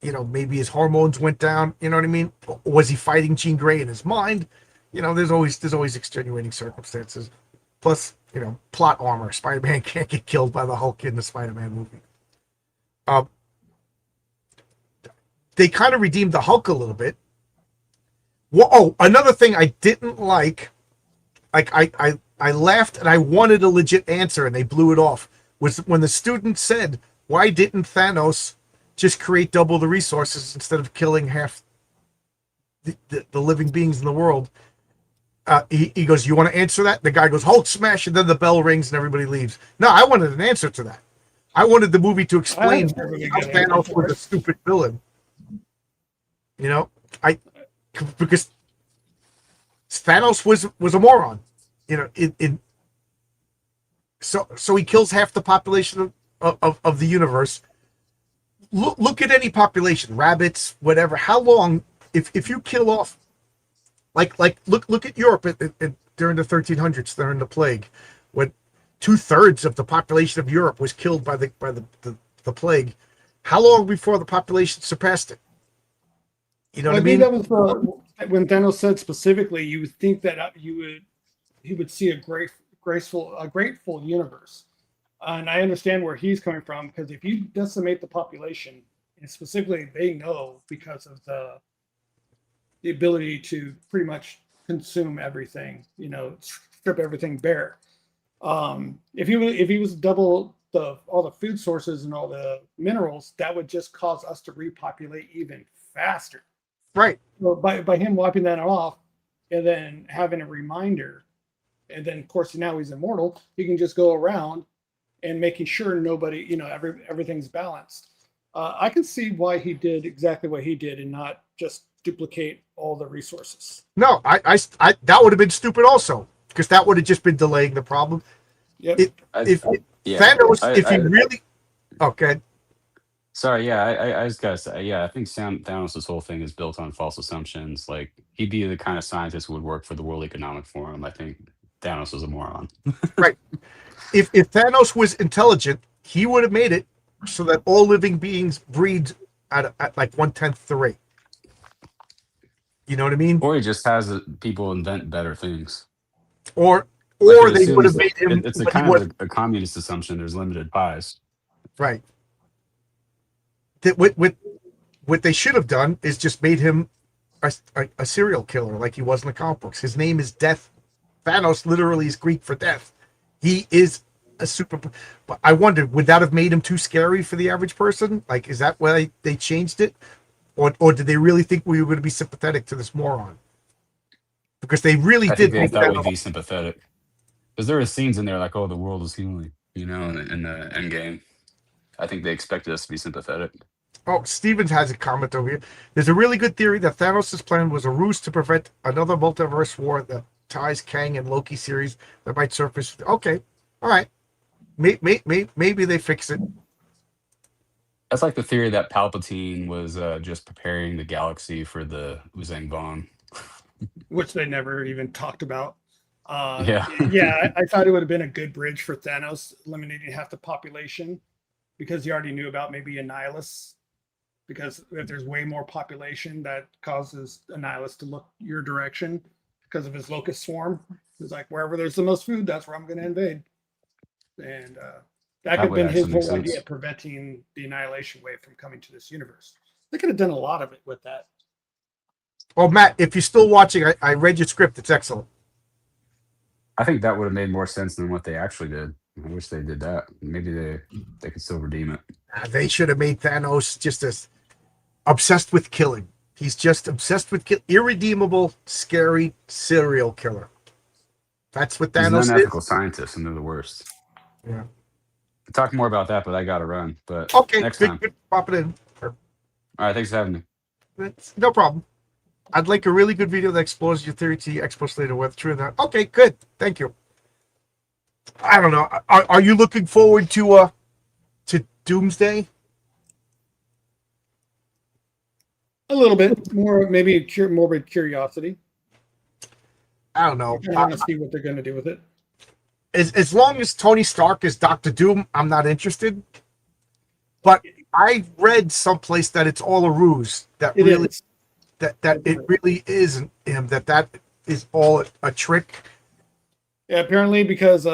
A: maybe his hormones went down, you know what I mean? Or was he fighting Jean Grey in his mind? There's always extenuating circumstances. Plus, plot armor. Spider-Man can't get killed by the Hulk in the Spider-Man movie. They kind of redeemed the Hulk a little bit. Well, another thing I didn't like I laughed and I wanted a legit answer and they blew it off, was when the student said, why didn't Thanos just create double the resources instead of killing half the living beings in the world? He goes, you want to answer that? The guy goes, Hulk smash, and then the bell rings and everybody leaves. No, I wanted an answer to that. I wanted the movie to explain how Thanos was a stupid villain. Because Thanos was a moron. So he kills half the population of the universe. Look at any population, rabbits, whatever. How long, if you kill off, look at Europe during the 1300s, during the plague, when 2/3 of the population of Europe was killed by the plague. How long before the population surpassed it? You know what I mean?
B: That was when Thanos said specifically, you would think that he would see a grateful universe. And I understand where he's coming from, because if you decimate the population, and specifically they know because of the ability to pretty much consume everything, strip everything bare. If he was double all the food sources and all the minerals, that would just cause us to repopulate even faster.
A: Right.
B: So by him wiping that off and then having a reminder, and then of course now he's immortal, he can just go around and making sure nobody, everything's balanced. I can see why he did exactly what he did and not just duplicate all the resources.
A: No, I that would have been stupid also, because that would have just been delaying the problem.
B: Yep.
A: If he really, okay.
C: Sorry, yeah, I just gotta say, yeah, I think Thanos' whole thing is built on false assumptions. Like, he'd be the kind of scientist who would work for the World Economic Forum. I think Thanos was a moron.
A: Right. If Thanos was intelligent, he would have made it so that all living beings breed at like 1/10 the rate. You know what I mean?
C: Or he just has people invent better things.
A: Or
C: Like,
A: they would have made him.
C: It's a kind of a communist assumption. There's limited pies.
A: Right. That what they should have done is just made him a serial killer like he was in the comic books. His name is Death. Thanos literally is Greek for death. He is a super. But I wondered, would that have made him too scary for the average person? Like, is that why they changed it, or did they really think we were going to be sympathetic to this moron? Because they really
C: I
A: did.
C: think they thought we'd be sympathetic. Because there were scenes in there like, "Oh, the world is healing," in the end game. I think they expected us to be sympathetic.
A: Oh, Stevens has a comment over here. There's a really good theory that Thanos' plan was a ruse to prevent another multiverse war that ties Kang and Loki series that might surface. Okay, all right. Maybe they fix it.
C: That's like the theory that Palpatine was just preparing the galaxy for the Uzang Vong.
B: Which they never even talked about.
C: Yeah.
B: I thought it would have been a good bridge for Thanos eliminating half the population, because he already knew about maybe Annihilus. Because if there's way more population, that causes Annihilus to look your direction because of his locust swarm. It's like, wherever there's the most food, that's where I'm going to invade. And that could have been his whole idea, preventing the Annihilation wave from coming to this universe. They could have done a lot of it with that.
A: Well, Matt, if you're still watching, I read your script. It's excellent.
C: I think that would have made more sense than what they actually did. I wish they did that. Maybe they could still redeem it.
A: They should have made Thanos just as obsessed with killing. He's just obsessed with irredeemable, scary serial killer. That's what
C: He's an
A: Thanos
C: unethical
A: is.
C: scientist, and they're the worst.
A: Yeah.
C: Talk more about that, but I got to run. But
A: Okay,
C: next
A: good,
C: time.
A: good. Pop it in.
C: All right. Thanks for having me.
A: It's no problem. I'd like a really good video that explores your theory to expose later whether true or not. Okay, good. Thank you. I don't know. Are you looking forward to Doomsday?
B: A little bit more, maybe morbid curiosity.
A: I don't know.
B: I want to see what they're going to do with it.
A: As long as Tony Stark is Doctor Doom, I'm not interested. But I read someplace that it's all a ruse. That
B: It
A: really
B: is.
A: that it really isn't him. That is all a trick.
B: Yeah, apparently because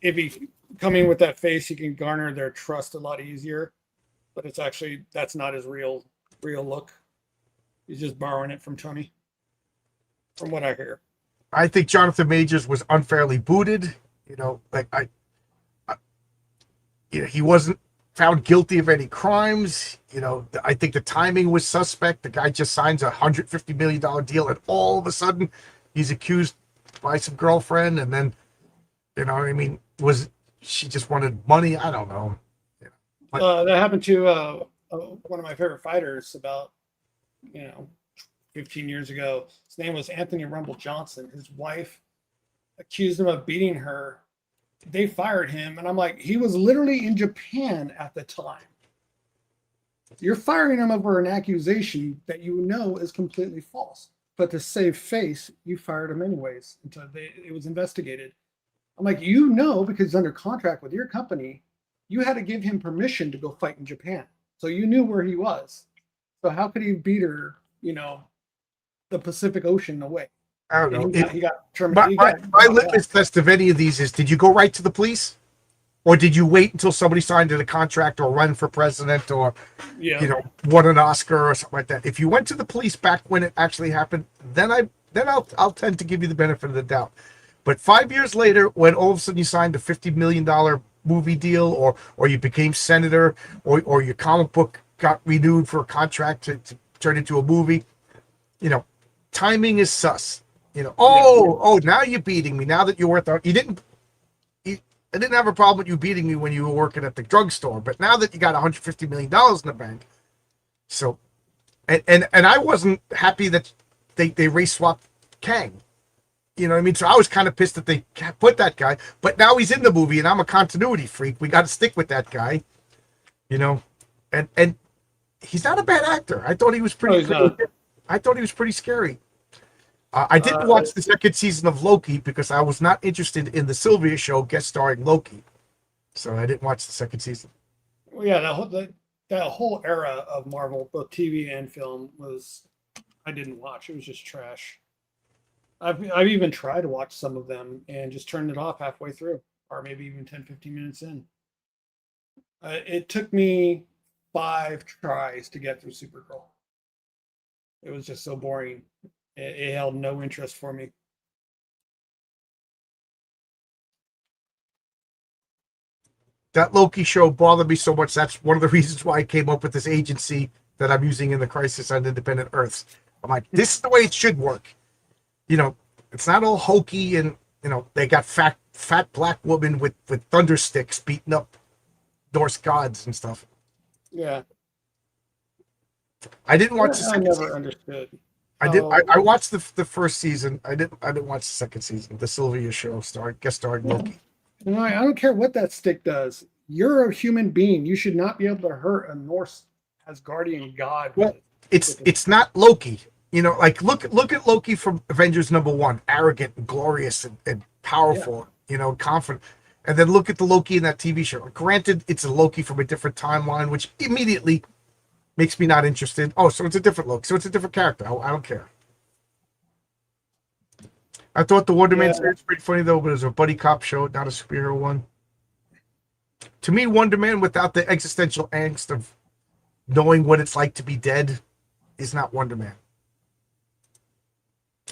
B: if he coming with that face, he can garner their trust a lot easier. But it's actually that's not his real look. He's just borrowing it from Tony, from what I hear.
A: I think Jonathan Majors was unfairly booted. You know, like he wasn't found guilty of any crimes. You know, I think the timing was suspect. The guy just signs $150 million deal, and all of a sudden, he's accused by some girlfriend, and then, you know what I mean? Was she just wanted money? I don't know.
B: That happened to one of my favorite fighters about 15 years ago. His name was Anthony Rumble Johnson. His wife accused him of beating her. They fired him, and I'm like, he was literally in Japan at the time. You're firing him over an accusation that you know is completely false, but to save face, you fired him anyways until it was investigated. I'm like, because he's under contract with your company, you had to give him permission to go fight in Japan, so you knew where he was. So how could he beat her? The Pacific Ocean away.
A: I don't know.
B: He got terminated.
A: My litmus test of any of these is: did you go right to the police, or did you wait until somebody signed a contract or run for president or won an Oscar or something like that? If you went to the police back when it actually happened, then I'll tend to give you the benefit of the doubt. But 5 years later, when all of a sudden you signed a $50 million movie deal, or you became senator, or your comic book got renewed for a contract to turn into a movie, timing is sus. Now you're beating me. Now that you're worth, I didn't have a problem with you beating me when you were working at the drugstore, but now that you got $150 million in the bank, so, and I wasn't happy that they race swapped Kang. You know what I mean? So I was kind of pissed that they put that guy, but now he's in the movie, and I'm a continuity freak. We got to stick with that guy, and he's not a bad actor. I thought he was pretty. I thought he was pretty scary. I didn't watch the second season of Loki because I was not interested in the Sylvia show guest starring Loki, so I didn't watch the second season.
B: Well, yeah, that whole era of Marvel, both TV and film, I didn't watch. It was just trash. I've even tried to watch some of them and just turned it off halfway through, or maybe even 10, 15 minutes in. It took me 5 tries to get through Supergirl. It was just so boring. It held no interest for me.
A: That Loki show bothered me so much. That's one of the reasons why I came up with this agency that I'm using in the Crisis on Independent Earths. I'm like, this is the way it should work. It's not all hokey, and they got fat black woman with thunder sticks beating up Norse gods and stuff.
B: Yeah.
A: I didn't watch the
B: I
A: second
B: never
A: season.
B: understood.
A: I watched the first season. I didn't watch the second season. The Sylvia show guest starring Loki.
B: I don't care what that stick does. You're a human being. You should not be able to hurt a Norse Asgardian god.
A: Well, it's not Loki. Like look at Loki from Avengers #1, arrogant and glorious and powerful, confident. And then look at the Loki in that TV show. Granted, it's a Loki from a different timeline, which immediately makes me not interested. Oh, so it's a different Loki. So it's a different character. I don't care. I thought the Wonder Man series was pretty funny, though, but it was a buddy cop show, not a superhero one. To me, Wonder Man, without the existential angst of knowing what it's like to be dead, is not Wonder Man.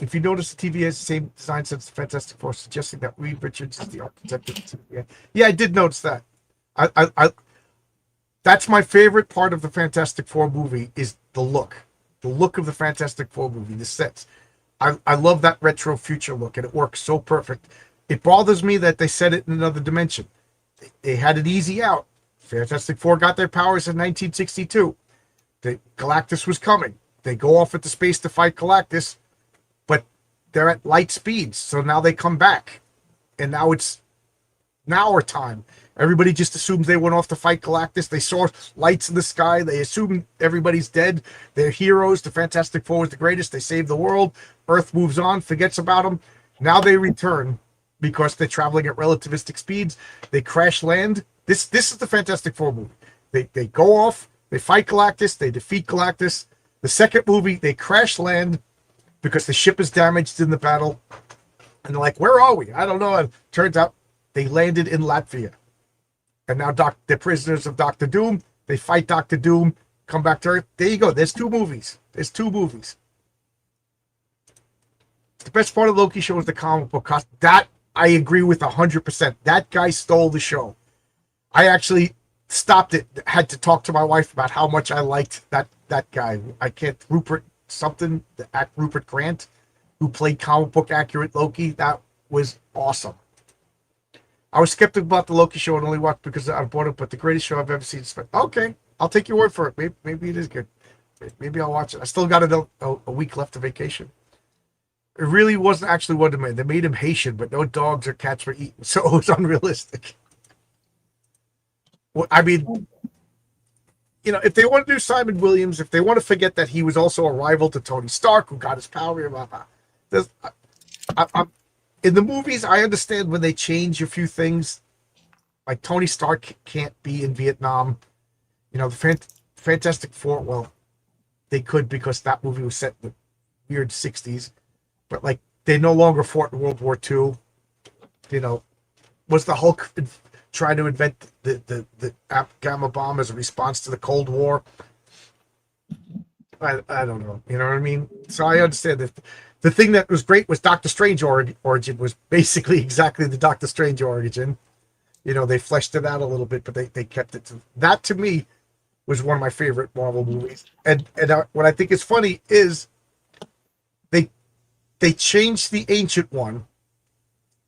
A: If you notice, the TV has the same design since the Fantastic Four, suggesting that Reed Richards is the architect of the TV. Yeah, I did notice that. I that's my favorite part of the Fantastic Four movie is the look. The look of the Fantastic Four movie, the sets. I love that retro future look, and it works so perfect. It bothers me that they set it in another dimension. They had it easy out. Fantastic Four got their powers in 1962. Galactus was coming. They go off into space to fight Galactus, but they're at light speeds, so now they come back. And now it's our time. Everybody just assumes they went off to fight Galactus. They saw lights in the sky. They assume everybody's dead. They're heroes. The Fantastic Four is the greatest. They save the world. Earth moves on, forgets about them. Now they return because they're traveling at relativistic speeds. They crash land. This is the Fantastic Four movie. They go off. They fight Galactus. They defeat Galactus. The second movie, they crash land because the ship is damaged in the battle. And they're like, where are we? I don't know. And turns out they landed in Latvia. And now they're prisoners of Doctor Doom. They fight Doctor Doom, come back to Earth. There you go. There's two movies. The best part of Loki show is the comic book cost. That I agree with 100%. That guy stole the show. I actually stopped it. Had to talk to my wife about how much I liked that guy. I can't, Rupert something, the act Rupert Grant, who played comic book accurate Loki. That was awesome. I was skeptical about the Loki show and only watched because I bought it, but the greatest show I've ever seen. Okay, I'll take your word for it. Maybe it is good. Maybe I'll watch it. I still got a week left of vacation. It really wasn't actually Wonder Man. They made him Haitian, but no dogs or cats were eaten, so it was unrealistic. Well, I mean, if they want to do Simon Williams, if they want to forget that he was also a rival to Tony Stark, who got his power, blah, blah. In the movies, I understand when they change a few things, like Tony Stark can't be in Vietnam. The Fantastic Four, well, they could because that movie was set in the weird 60s. But, like, they no longer fought in World War II. Was the Hulk trying to invent the gamma bomb as a response to the Cold War? I don't know. You know what I mean? So I understand that. The thing that was great was Doctor Strange origin was basically exactly the Doctor Strange origin. They fleshed it out a little bit, but they kept it. That, to me, was one of my favorite Marvel movies. And what I think is funny is they changed the Ancient One,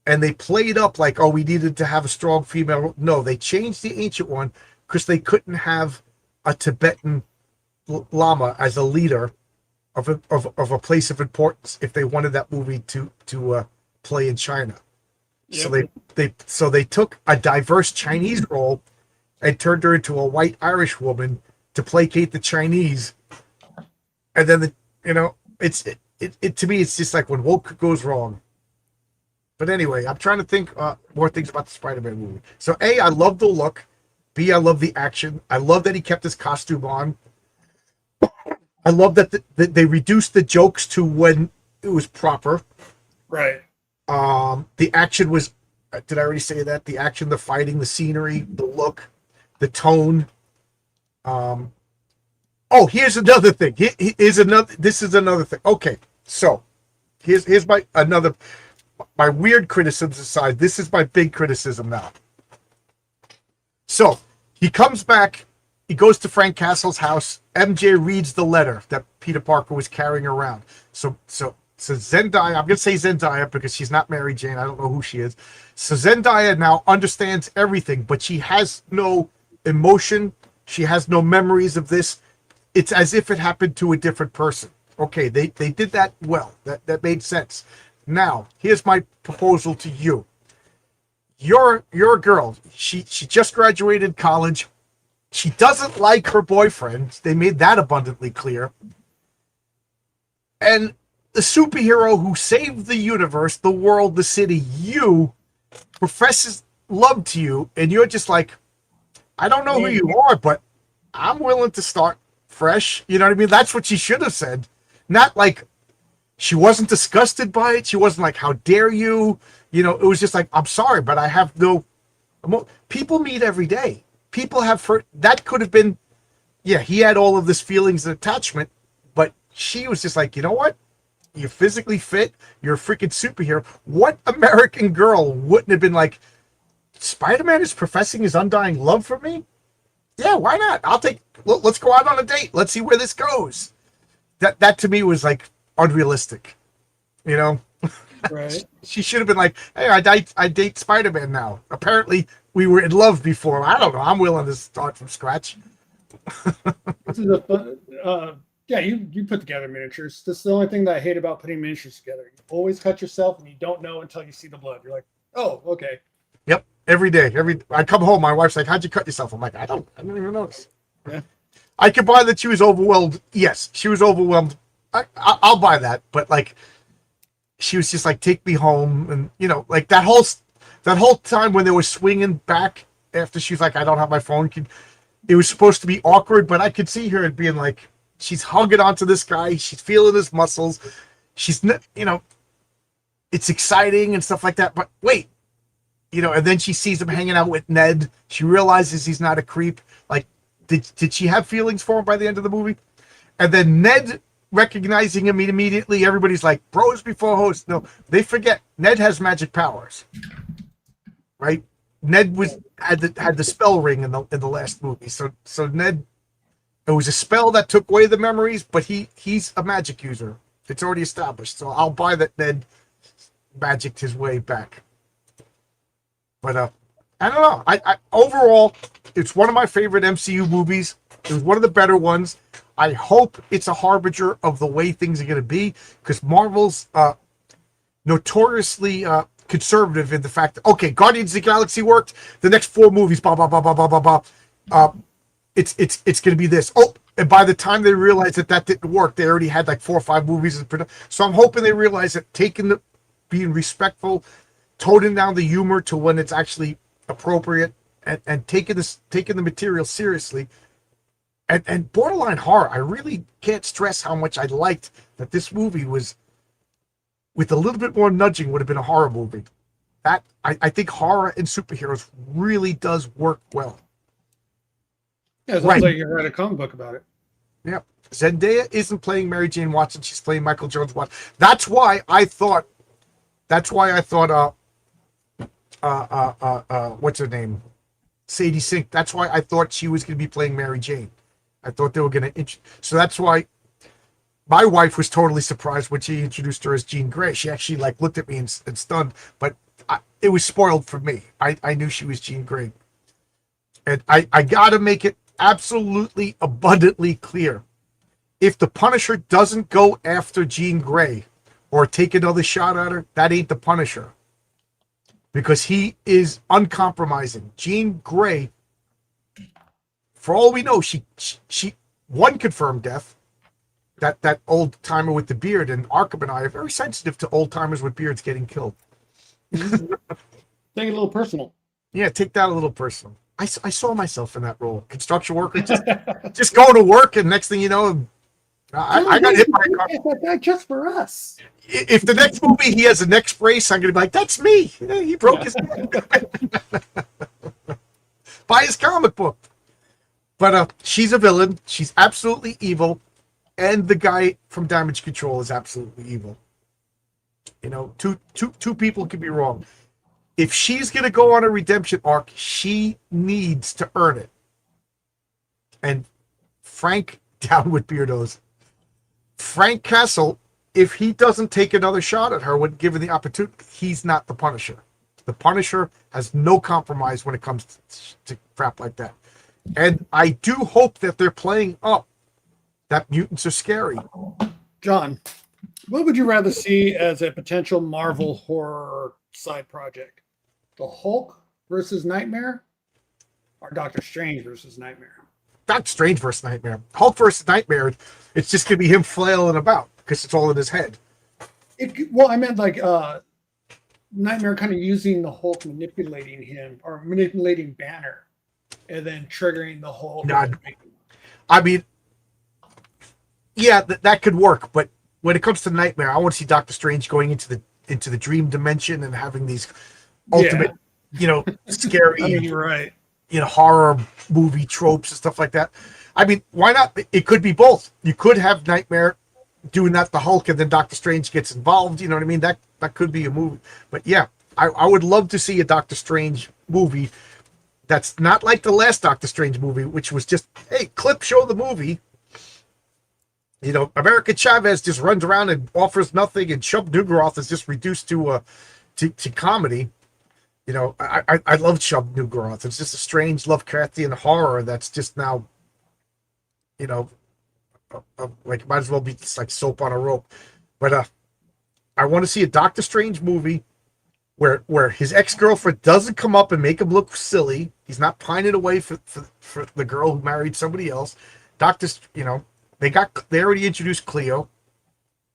A: and they played up like, oh, we needed to have a strong female. No, they changed the Ancient One because they couldn't have a Tibetan Lama as a leader of a place of importance if they wanted that movie to play in China. Yep. So they took a diverse Chinese role and turned her into a white Irish woman to placate the Chinese. And then it to me it's just like when woke goes wrong. But anyway, I'm trying to think more things about the Spider-Man movie. So A, I love the look. B, I love the action. I love that he kept his costume on. I love that they reduced the jokes to when it was proper.
B: Right.
A: The action was, did I already say that? The action, the fighting, the scenery, the look, the tone. Here's another thing. This is another thing. Okay, so here's my weird criticisms aside. This is my big criticism now. So he comes back. He goes to Frank Castle's house. MJ reads the letter that Peter Parker was carrying around. So Zendaya, I'm going to say Zendaya because she's not Mary Jane. I don't know who she is. So Zendaya now understands everything, but she has no emotion. She has no memories of this. It's as if it happened to a different person. Okay, they did that well. That made sense. Now, here's my proposal to you. You're a girl. She just graduated college. She doesn't like her boyfriend. They made that abundantly clear. And the superhero who saved the universe, the world, the city, you, professes love to you, and you're just like, I don't know who you are, but I'm willing to start fresh. You know what I mean? That's what she should have said. Not like she wasn't disgusted by it. She wasn't like, how dare you? It was just like, I'm sorry, but I have no... People meet every day. People have hurt. That could have been, he had all of this feelings and attachment, but she was just like, you know what? You're physically fit. You're a freaking superhero. What American girl wouldn't have been like, Spider-Man is professing his undying love for me? Yeah, why not? Let's go out on a date. Let's see where this goes. that to me was like unrealistic. You know,
B: Right.
A: she should have been like, "Hey, I date Spider-Man now." Apparently, we were in love before. I don't know. I'm willing to start from scratch.
B: This is a fun. Yeah, you put together miniatures. This is the only thing that I hate about putting miniatures together. You always cut yourself, and you don't know until you see the blood. You're like, oh, okay.
A: Yep. Every day. I come home, my wife's like, "How'd you cut yourself?" I'm like, I didn't even notice.
B: Yeah.
A: I could buy that she was overwhelmed. Yes, she was overwhelmed. I'll buy that, but like, she was just like, "Take me home," and like that whole time when they were swinging back after she's like, "I don't have my phone." It was supposed to be awkward, but I could see her being like, she's hugging onto this guy, she's feeling his muscles, it's exciting and stuff like that. But wait, and then she sees him hanging out with Ned. She realizes he's not a creep. Like, did she have feelings for him by the end of the movie? And then Ned recognizing him immediately, everybody's like, bros before hoes. No, they forget Ned has magic powers, right? Ned had the spell ring in the last movie. So Ned, it was a spell that took away the memories, but he's a magic user. It's already established. So I'll buy that Ned magicked his way back. But I don't know. I overall, it's one of my favorite MCU movies. It was one of the better ones. I hope it's a harbinger of the way things are going to be, because Marvel's notoriously conservative in the fact that, okay, Guardians of the Galaxy worked. The next 4 movies, blah blah blah blah blah blah blah. It's going to be this. Oh, and by the time they realize that didn't work, they already had like 4 or 5 movies in production. So I'm hoping they realize that being respectful, toning down the humor to when it's actually appropriate, and taking the material seriously, and borderline horror. I really can't stress how much I liked that this movie was, with a little bit more nudging, would have been a horror movie. That I think horror and superheroes really does work well.
B: Yeah, it sounds like you read a comic book about it.
A: Yeah. Zendaya isn't playing Mary Jane Watson, she's playing Michael Jones Watson. That's why I thought what's her name? Sadie Sink. That's why I thought she was going to be playing Mary Jane. I thought they were going to so that's why my wife was totally surprised when she introduced her as Jean Grey. She actually like looked at me and stunned, but it was spoiled for me. I knew she was Jean Grey. And I got to make it absolutely abundantly clear. If the Punisher doesn't go after Jean Grey or take another shot at her, that ain't the Punisher. Because he is uncompromising. Jean Grey, for all we know, she one confirmed death. That old timer with the beard, and Arkham and I are very sensitive to old timers with beards getting killed.
B: Take it a little personal.
A: Yeah, take that a little personal. I saw myself in that role. Construction worker, just going to work, and next thing you know, I got hit by a car.
B: Just for us.
A: If the next movie he has a neck brace, I'm going to be like, that's me. He broke his neck. Buy his comic book. But she's a villain. She's absolutely evil. And the guy from Damage Control is absolutely evil. Two people can be wrong. If she's going to go on a redemption arc, she needs to earn it. And Frank, down with Beardos. Frank Castle, if he doesn't take another shot at her when given the opportunity, he's not the Punisher. The Punisher has no compromise when it comes to crap like that. And I do hope that they're playing up that mutants are scary.
B: John, what would you rather see as a potential Marvel horror side project? The Hulk versus Nightmare, or Doctor Strange versus Nightmare?
A: Doctor Strange versus Nightmare. Hulk versus Nightmare, it's just going to be him flailing about because it's all in his head.
B: Well, I meant like Nightmare kind of using the Hulk, manipulating him, or manipulating Banner, and then triggering the Hulk.
A: I mean, yeah, that could work, but when it comes to Nightmare, I want to see Doctor Strange going into the dream dimension and having these ultimate, scary,
B: I mean, you're right.
A: Horror movie tropes and stuff like that. I mean, why not? It could be both. You could have Nightmare doing that to Hulk, and then Doctor Strange gets involved. You know what I mean? That could be a movie. But yeah, I would love to see a Doctor Strange movie that's not like the last Doctor Strange movie, which was just, hey, show the movie. America Chavez just runs around and offers nothing, and Chub Newgroth is just reduced to comedy. I love Chub Newgroth. It's just a strange Lovecraftian horror that's just now, like might as well be just like soap on a rope. But I want to see a Doctor Strange movie where his ex-girlfriend doesn't come up and make him look silly. He's not pining away for the girl who married somebody else. They already introduced Cleo.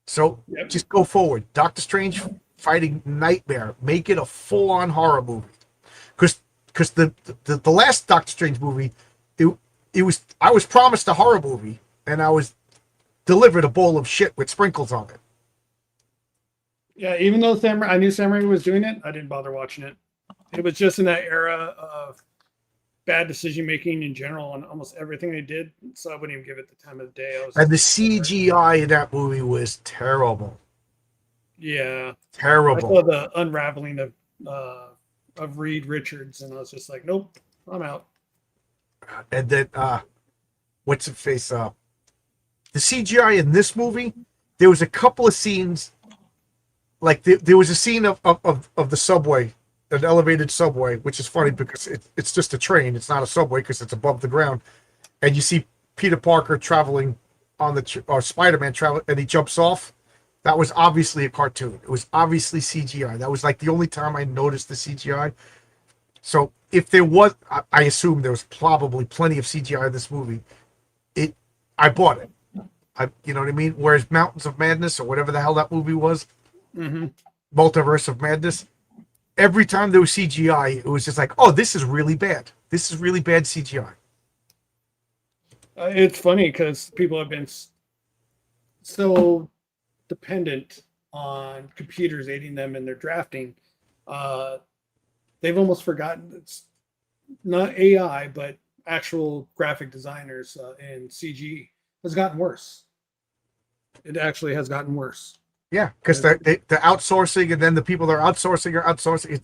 A: So just go forward. Doctor Strange fighting Nightmare. Make it a full-on horror movie. Because the last Doctor Strange movie, I was promised a horror movie, and I was delivered a bowl of shit with sprinkles on it.
B: Yeah, even though I knew Sam Raimi was doing it, I didn't bother watching it. It was just in that era of bad decision making in general on almost everything they did, so I wouldn't even give it the time of the day.
A: And the CGI in that movie was terrible.
B: Yeah,
A: terrible.
B: I saw the unraveling of Reed Richards, and I was just like, nope, I'm out.
A: And then what's it face? The CGI in this movie, there was a couple of scenes. Like there was a scene of the subway, an elevated subway, which is funny because it's just a train. It's not a subway because it's above the ground. And you see Peter Parker traveling or Spider-Man traveling, and he jumps off. That was obviously a cartoon. It was obviously CGI. That was like the only time I noticed the CGI. So if there was, I assume there was probably plenty of CGI in this movie. I bought it. You know what I mean? Whereas Mountains of Madness or whatever the hell that movie was, Multiverse of Madness, every time there was CGI, it was just like, oh, this is really bad. This is really bad CGI.
B: It's funny because people have been so dependent on computers aiding them in their drafting. They've almost forgotten it's not AI, but actual graphic designers in CG has gotten worse. It actually has gotten worse.
A: Yeah, because the outsourcing, and then the people that are outsourcing are outsourcing.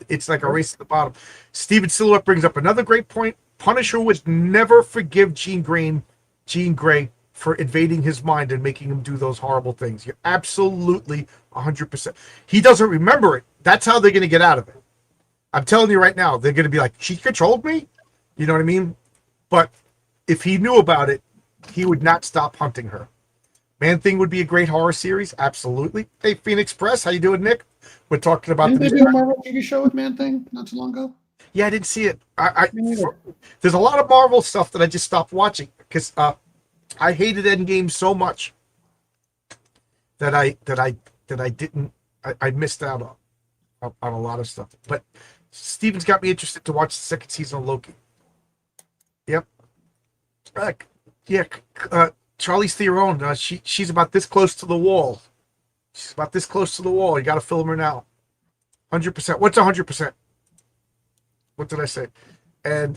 A: It's like a race to the bottom. Steven Silhouette brings up another great point. Punisher would never forgive Jean Grey for invading his mind and making him do those horrible things. You're absolutely 100%. He doesn't remember it. That's how they're going to get out of it. I'm telling you right now, they're going to be like, she controlled me? You know what I mean? But if he knew about it, he would not stop hunting her. Man-Thing would be a great horror series. Absolutely. Hey, Phoenix Press, how you doing, Nick? We're talking about
B: Didn't they do a Marvel TV show with Man-Thing not too long ago?
A: Yeah, I didn't see it. There's a lot of Marvel stuff that I just stopped watching because I hated Endgame so much that I missed out on a lot of stuff. But Steven's got me interested to watch the second season of Loki. Yep. Charlize Theron, she's about this close to the wall. She's about this close to the wall. You got to film her now. 100%. What's 100%? What did I say? And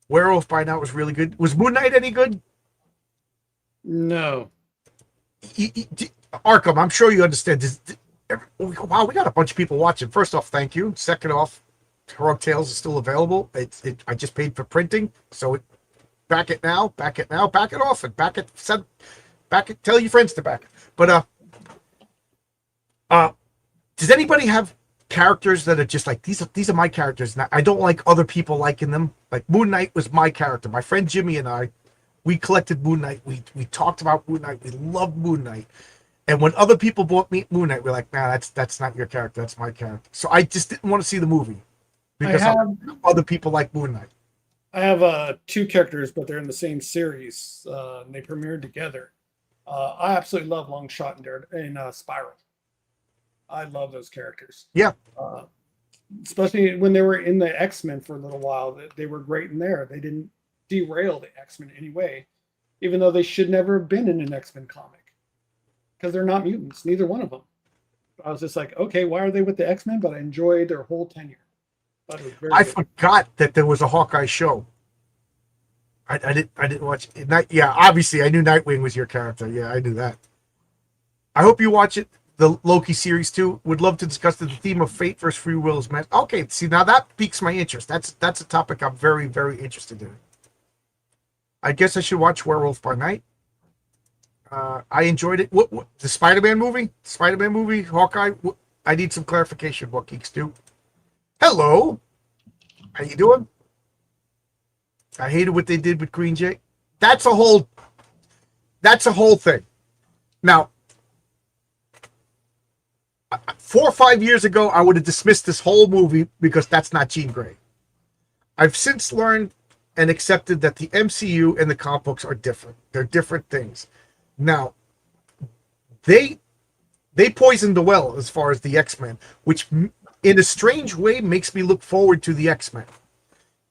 A: Werewolf by Night was really good. Was Moon Knight any good?
B: No.
A: Arkham, I'm sure you understand. Wow, we got a bunch of people watching. First off, thank you. Second off, Heroic Tales is still available. I just paid for printing, so back it now, back it off, and tell your friends to back it. But does anybody have characters that are just like these are my characters? Now, I don't like other people liking them. Like Moon Knight was my character. My friend Jimmy and I, we collected Moon Knight. We talked about Moon Knight. We loved Moon Knight. And when other people bought me Moon Knight, we're like, nah, that's not your character. That's my character. So I just didn't want to see the movie because other people like Moon Knight.
B: I have two characters, but they're in the same series. And they premiered together. I absolutely love Longshot and Spiral. I love those characters.
A: Yeah.
B: Especially when they were in the X-Men for a little while. They were great in there. They didn't derail the X-Men in any way, even though they should never have been in an X-Men comic. Because they're not mutants, neither one of them. I was just like, okay, why are they with the X-Men? But I enjoyed their whole tenure.
A: I forgot that there was a Hawkeye show. I didn't watch it. Yeah, obviously I knew Nightwing was your character. Yeah, I knew that. I hope you watch it. The Loki series too. Would love to discuss the theme of fate versus free will. Okay, see now that piques my interest. That's a topic I'm very, very interested in. I guess I should watch Werewolf by Night. I enjoyed it. What the Spider-Man movie? Spider-Man movie, Hawkeye. I need some clarification. What geeks do? Hello, how you doing? I hated what they did with Green Jay. That's a whole. That's a whole thing. Now, 4 or 5 years ago, I would have dismissed this whole movie because that's not Jean Grey. I've since learned and accepted that the MCU and the comic books are different. They're different things. Now, they poisoned the well as far as the X-Men, which in a strange way makes me look forward to the X-Men.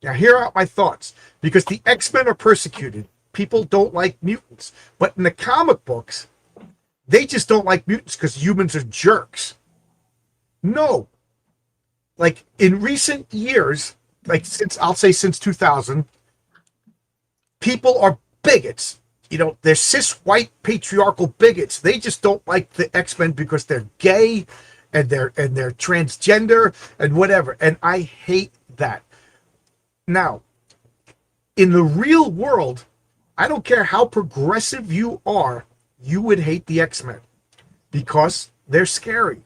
A: Now, here are my thoughts. Because the X-Men are persecuted. People don't like mutants. But in the comic books, they just don't like mutants because humans are jerks. No. Like, in recent years, like since 2000, people are bigots. You know, they're cis white patriarchal bigots. They just don't like the X-Men because they're gay and they're transgender and whatever. And I hate that. Now, in the real world, I don't care how progressive you are, you would hate the X-Men because they're scary.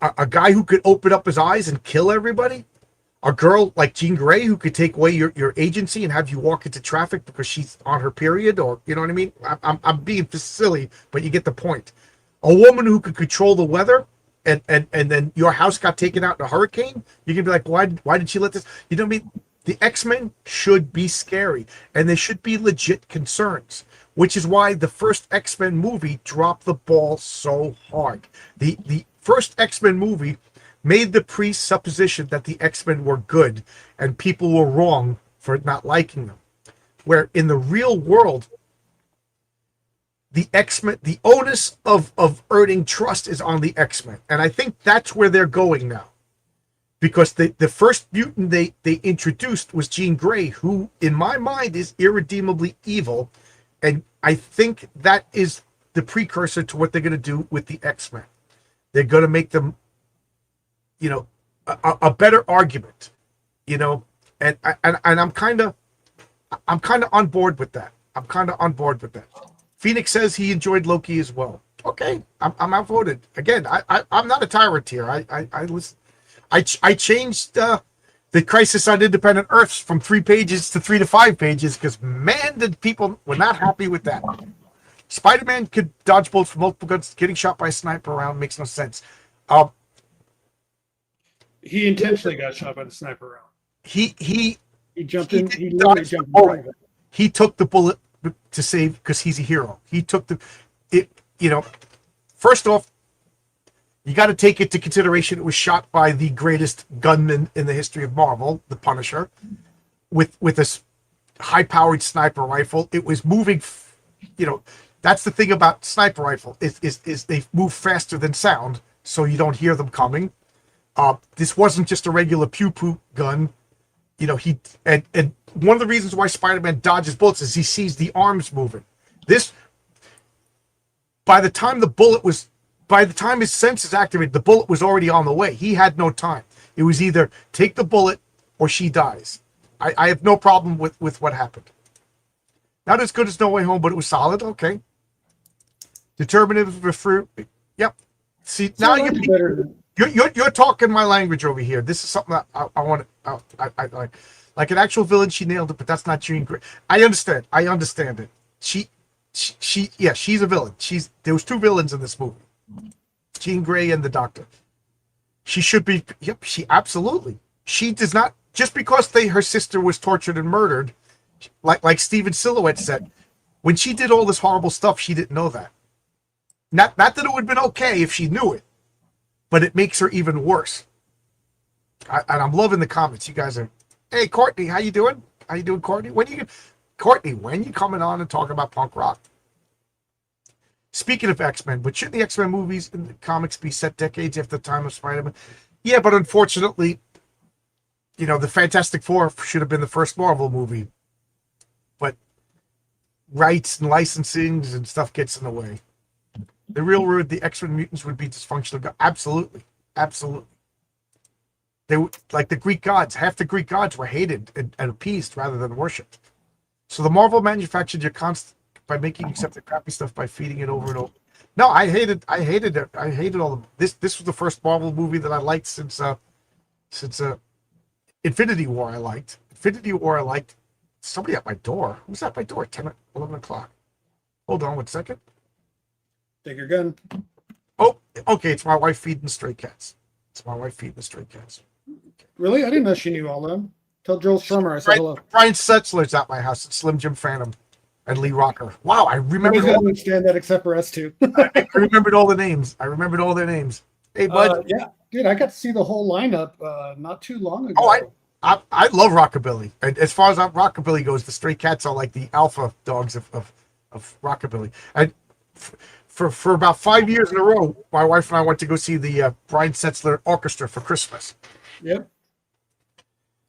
A: A guy who could open up his eyes and kill everybody, a girl like Jean Grey who could take away your agency and have you walk into traffic because she's on her period, or you know what I mean? I'm being silly, but you get the point. A woman who could control the weather and then your house got taken out in a hurricane, you can be like, why did she let this? You know what I mean? The X-Men should be scary and they should be legit concerns, which is why the first X-Men movie dropped the ball so hard. The first X-Men movie made the presupposition that the X-Men were good and people were wrong for not liking them. Where in the real world, the X-Men, the onus of earning trust is on the X-Men. And I think that's where they're going now. Because the first mutant they introduced was Jean Grey, who in my mind is irredeemably evil. And I think that is the precursor to what they're going to do with the X-Men. They're going to make them, you know, a better argument, you know, and I'm kind of on board with that. I'm kind of on board with that. Phoenix says he enjoyed Loki as well. Okay, I'm outvoted again. I'm not a tyrant here. I changed the Crisis on Independent Earths from 3 pages to 3 to 5 pages because man, did people were not happy with that. Spider-Man could dodge bullets from multiple guns. Getting shot by a sniper round makes no sense.
B: He intentionally got shot by the sniper round.
A: He
B: jumped in. He literally jumped in front of it.
A: He took the bullet to save because he's a hero. He took it. You know, first off, you got to take into consideration it was shot by the greatest gunman in the history of Marvel, the Punisher, with a high-powered sniper rifle. It was moving. You know, that's the thing about sniper rifle is they move faster than sound, so you don't hear them coming. This wasn't just a regular pew-pew gun. You know, and one of the reasons why Spider-Man dodges bullets is he sees the arms moving. By the time his senses activated, the bullet was already on the way. He had no time. It was either take the bullet or she dies. I have no problem with what happened. Not as good as No Way Home, but it was solid. Okay. Determinative fruit. Yep. See, now you're talking my language over here. This is something that I want to. I like an actual villain. She nailed it, but that's not Jean Grey. I understand. I understand it. She's a villain. There was 2 villains in this movie, Jean Grey and the Doctor. She should be. Yep. She absolutely. She does not just because her sister was tortured and murdered, like Steven Silhouette said. When she did all this horrible stuff, she didn't know that. Not that it would have been okay if she knew it, but it makes her even worse. And I'm loving the comments. You guys are, hey, Courtney, how you doing? How you doing, Courtney? When you coming on and talking about punk rock? Speaking of X-Men, but shouldn't the X-Men movies and the comics be set decades after the time of Spider-Man? Yeah, but unfortunately, you know, the Fantastic Four should have been the first Marvel movie. But rights and licensing and stuff gets in the way. The real word, the X-Men mutants would be dysfunctional. Absolutely. Absolutely. They were like the Greek gods. Half the Greek gods were hated and appeased rather than worshipped. So the Marvel manufactured your const by making you accept the crappy stuff by feeding it over and over. No, I hated it. I hated all of this. This was the first Marvel movie that I liked since Infinity War. I liked Infinity War. I liked somebody at my door. Who's at my door? 10, 11 o'clock. Hold on 1 second.
B: Take your gun.
A: Oh, okay. It's my wife feeding the stray cats. It's my wife feeding the stray cats.
B: Really? I didn't know she knew all of them. Tell Joel Shermer I said hello.
A: Brian Setzler's at my house. It's Slim Jim Phantom and Lee Rocker. Wow, I
B: Nobody's
A: remembered
B: gonna
A: all,
B: understand that except for us two.
A: I remembered all the names. I remembered all their names. Hey, bud.
B: Yeah, dude, I got to see the whole lineup not too long ago.
A: Oh, I love rockabilly. And as far as rockabilly goes, the Stray Cats are like the alpha dogs of rockabilly. And for about 5 years in a row, my wife and I went to go see the Brian Setzler Orchestra for Christmas.
B: Yep.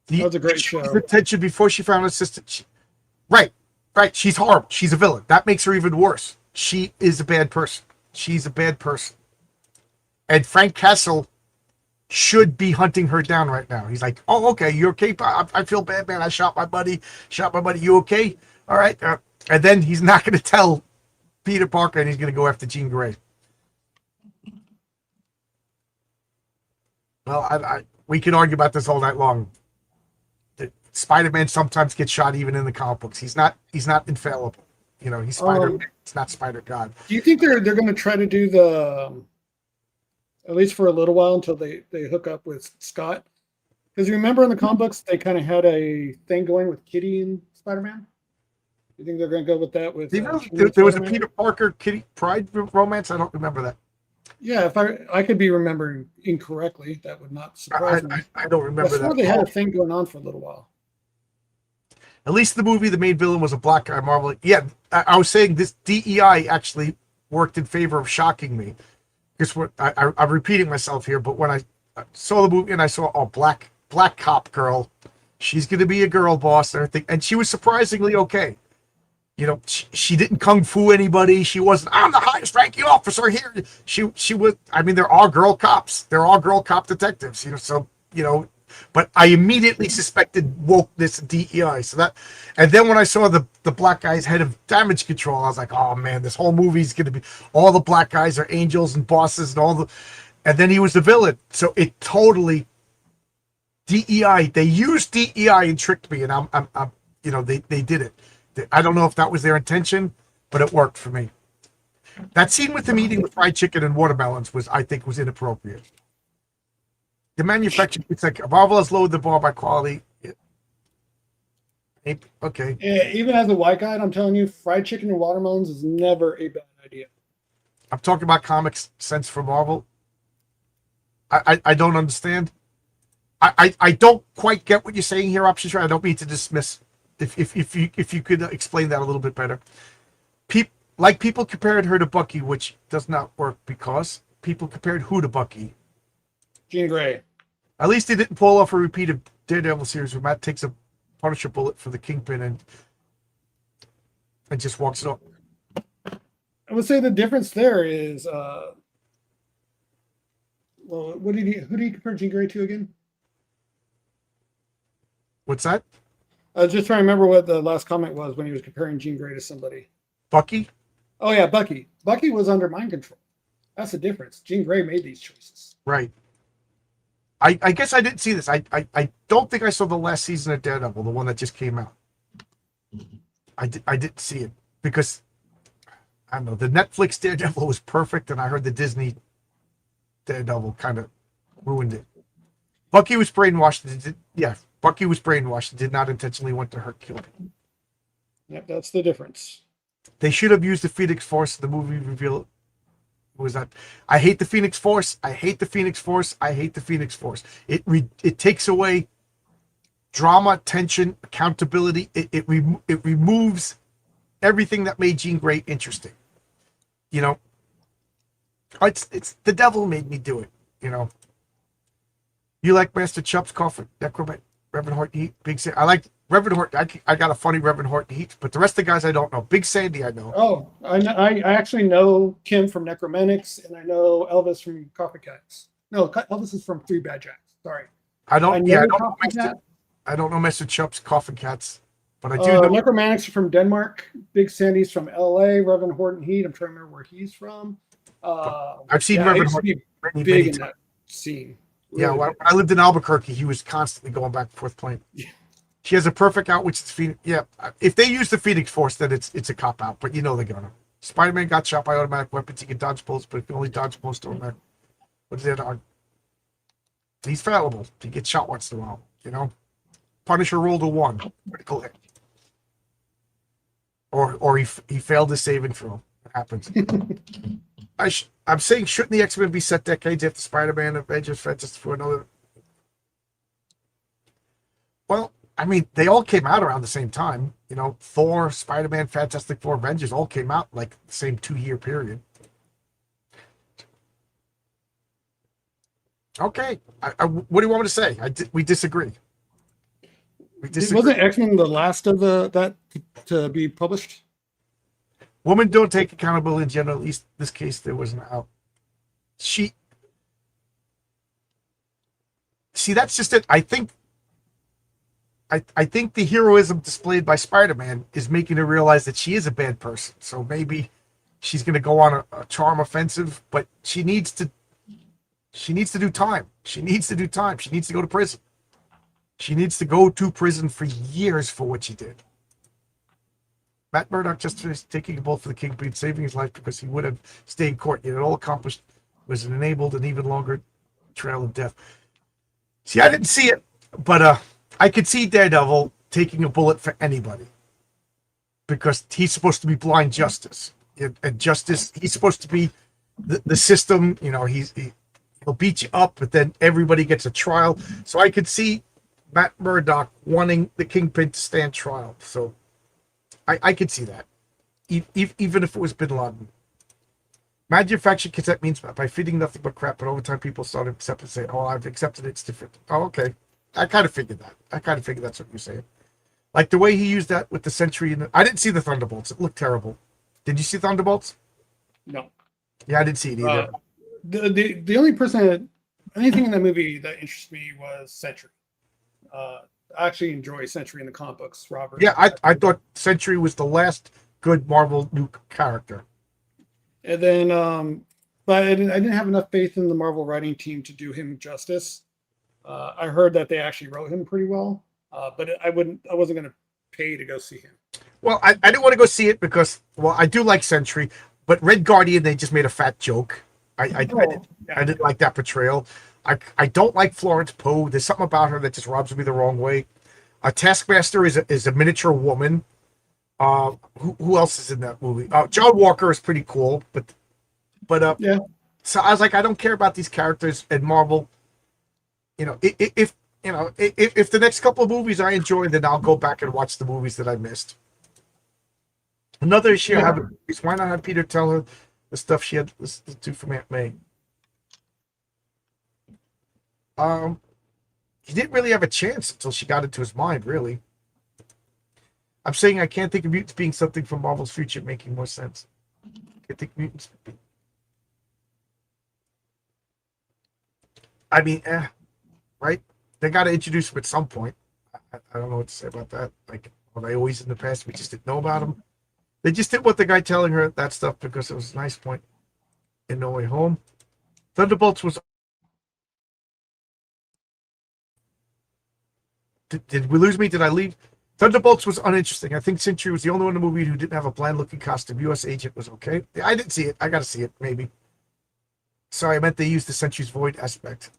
B: That was a great show.
A: Attention before she found an assistant. Right. She's horrible. She's a villain. That makes her even worse. She is a bad person. She's a bad person. And Frank Castle should be hunting her down right now. He's like, "Oh, okay, you okay? I feel bad, man. I shot my buddy. You okay? All right." And then he's not going to tell Peter Parker, and he's going to go after Jean Grey. Well, we can argue about this all night long. Spider-Man sometimes gets shot even in the comic books. He's not infallible. You know, he's Spider-Man. It's not Spider-God.
B: Do you think they're going to try to do the at least for a little while until they hook up with Scott? Because you remember in the comic books they kind of had a thing going with Kitty and Spider-Man. You think they're going to go with that? With
A: there was a Peter Parker Kitty Pride romance. I don't remember that.
B: Yeah, if I could be remembering incorrectly, that would not surprise me.
A: I don't remember that.
B: They had a thing going on for a little while.
A: At least the movie, the main villain was a black guy. Marvel. Yeah, I was saying this DEI actually worked in favor of shocking me. Because I'm repeating myself here, but when I saw the movie and I saw black cop girl, she's going to be a girl boss and everything, and she was surprisingly okay. You know, she didn't kung fu anybody. She wasn't, "I'm the highest ranking officer here." She was. I mean, there are girl cops. There are girl cop detectives. You know, so you know. But I immediately suspected wokeness and DEI. So that, and then when I saw the black guy's head of damage control, I was like, "Oh man, this whole movie is going to be all the black guys are angels and bosses and all the." And then he was the villain. So it totally DEI. They used DEI and tricked me, and I'm you know, they did it. I don't know if that was their intention, but it worked for me. That scene with him eating the fried chicken and watermelons I think was inappropriate. The manufacturer, it's like Marvel has lowered the bar by quality. Okay.
B: Yeah, even as a white guy, I'm telling you, fried chicken and watermelons is never a bad idea.
A: I'm talking about comics sense for Marvel. I don't understand. I don't quite get what you're saying here, Option Share. I don't mean to dismiss. If you could explain that a little bit better. People compared her to Bucky, which does not work because people compared who to Bucky?
B: Jean Grey.
A: At least they didn't pull off a repeated Daredevil series where Matt takes a Punisher bullet for the Kingpin and just walks it off.
B: I would say the difference there is, well, who did he compare Jean Grey to again?
A: What's that?
B: I was just trying to remember what the last comment was when he was comparing Jean Grey to somebody.
A: Bucky?
B: Oh yeah, Bucky. Bucky was under mind control. That's the difference. Jean Grey made these choices.
A: Right. I guess I didn't see this. I don't think I saw the last season of Daredevil, the one that just came out. I didn't see it because I don't know, the Netflix Daredevil was perfect, and I heard the Disney Daredevil kind of ruined it. Bucky was brainwashed. Bucky was brainwashed and did not intentionally want to kill people.
B: Yep, that's the difference.
A: They should have used the Phoenix Force. The movie reveal was that I hate the Phoenix Force. I hate the Phoenix Force. I hate the Phoenix Force. It takes away drama, tension, accountability. It removes everything that made Jean Grey interesting. You know, it's the devil made me do it. You know, you like Master Chubb's coffin, Necromancer, Reverend Horton Heat, Big Sandy. I like Reverend Horton. I got a funny Reverend Horton Heat, but the rest of the guys I don't know. Big Sandy I know.
B: Oh, I actually know Kim from Necromantics, and I know Elvis from Coffee Cats. No, Elvis is from Three Bad Jacks. Sorry.
A: I don't know Master Chubb's Coffin Cats. But I do know.
B: Necromantics are from Denmark. Big Sandy's from LA. Reverend Horton Heat. I'm trying to remember where he's from.
A: I've seen
B: I
A: Reverend
B: used to be
A: Horton
B: big
A: many
B: in
A: times.
B: that scene.
A: Yeah,
B: Really
A: when
B: big.
A: I lived in Albuquerque, he was constantly going back and forth playing.
B: Yeah.
A: She has a perfect out, which is Phoenix. Yeah, if they use the Phoenix Force, then it's a cop out. But you know they're gonna. Spider-Man got shot by automatic weapons. He can dodge bullets, but he can only dodge most automatic. What is that on? He's fallible. He gets shot once in a while. You know, Punisher rolled a 1, critical hit, or he failed his saving throw. It happens. I'm saying, shouldn't the X-Men be set decades after Spider-Man, Avengers, Fantastic Four, another? Well, I mean, they all came out around the same time. You know, Thor, Spider-Man, Fantastic Four, Avengers all came out like the same 2-year period. Okay, what do you want me to say? We disagree. We disagree.
B: Wasn't X-Men the last of that to be published?
A: Women don't take accountability in general. At least in this case, there wasn't out. See, that's just it. I think the heroism displayed by Spider-Man is making her realize that she is a bad person. So maybe she's going to go on a charm offensive, but she needs to do time. She needs to do time. She needs to go to prison. She needs to go to prison for years for what she did. Matt Murdock just finished taking a bullet for the Kingpin, saving his life because he would have stayed in court. Yet it all accomplished was an enabled and even longer trail of death. See, I didn't see it, but I could see Daredevil taking a bullet for anybody because he's supposed to be blind justice. And justice, he's supposed to be the system. You know, he'll beat you up, but then everybody gets a trial. So I could see Matt Murdock wanting the Kingpin to stand trial. So I could see that, even if it was Bin Laden. Manufactured consent means by feeding nothing but crap, but over time people started accepting and say, "Oh, I've accepted it, it's different." Oh, okay. I kind of figured that. I kind of figured that's what you're saying. Like the way he used that with the Sentry. I didn't see the Thunderbolts. It looked terrible. Did you see Thunderbolts?
B: No.
A: Yeah, I didn't see it either.
B: The only anything in that movie that interests me was Sentry. I actually enjoy Sentry in the comic books, Robert.
A: Yeah, I thought Sentry was the last good Marvel new character.
B: And then, but I didn't have enough faith in the Marvel writing team to do him justice. I heard that they actually wrote him pretty well, but I wasn't going to pay to go see him.
A: Well, I didn't want to go see it because, well, I do like Sentry, but Red Guardian, they just made a fat joke. I didn't like that portrayal. I don't like Florence Poe. There's something about her that just rubs me the wrong way. Taskmaster is a miniature woman. Who else is in that movie? John Walker is pretty cool, but
B: yeah.
A: So I was like, I don't care about these characters in Marvel. You know, if the next couple of movies I enjoy, then I'll go back and watch the movies that I missed. Another issue I have is why not have Peter tell her the stuff she had to do from Aunt May. He didn't really have a chance until she got into his mind, really. I'm saying I can't think of mutants being something from Marvel's future making more sense. I think mutants. I mean, right? They got to introduce them at some point. I don't know what to say about that. Like, were they always in the past? We just didn't know about them. They just didn't want the guy telling her that stuff because it was a nice point in No Way Home. Thunderbolts was. Did we lose me? Did I leave? Thunderbolts was uninteresting. I think Sentry was the only one in the movie who didn't have a bland-looking costume. U.S. Agent was okay. I didn't see it. I got to see it, maybe. Sorry, I meant they used the Sentry's void aspect.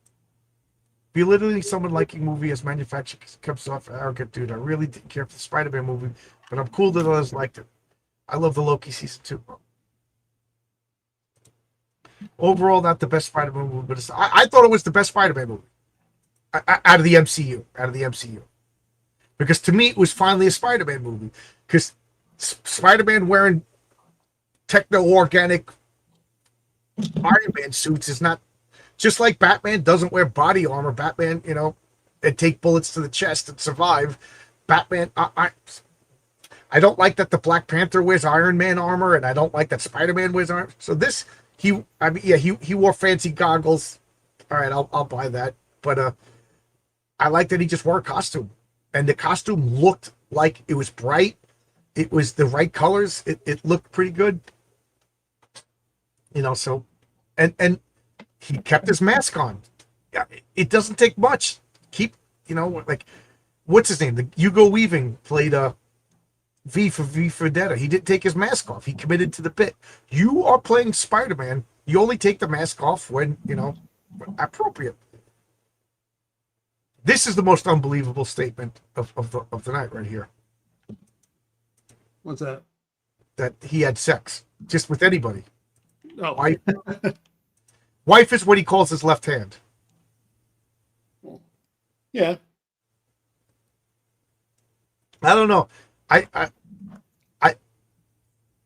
A: Belittling someone liking movie as manufactured comes off arrogant, dude. I really didn't care for the Spider-Man movie, but I'm cool that others liked it. I love the Loki season 2. Overall, not the best Spider-Man movie, but I thought it was the best Spider-Man movie out of the MCU. Because to me, it was finally a Spider-Man movie. Because Spider-Man wearing techno-organic Iron Man suits is not... Just like Batman doesn't wear body armor. Batman, and take bullets to the chest and survive. Batman... I don't like that the Black Panther wears Iron Man armor, and I don't like that Spider-Man wears armor. So this... He wore fancy goggles. All right, I'll buy that. But I like that he just wore a costume. And the costume looked like it was bright. It was the right colors. It looked pretty good. So and he kept his mask on. Yeah, it doesn't take much. Keep, like, what's his name? The Hugo Weaving played V for Vendetta. He didn't take his mask off. He committed to the bit. You are playing Spider-Man. You only take the mask off when, appropriate. This is the most unbelievable statement of the night right here.
B: What's that?
A: That he had sex just with anybody.
B: Oh,
A: Wife is what he calls his left hand.
B: yeah.
A: I don't know.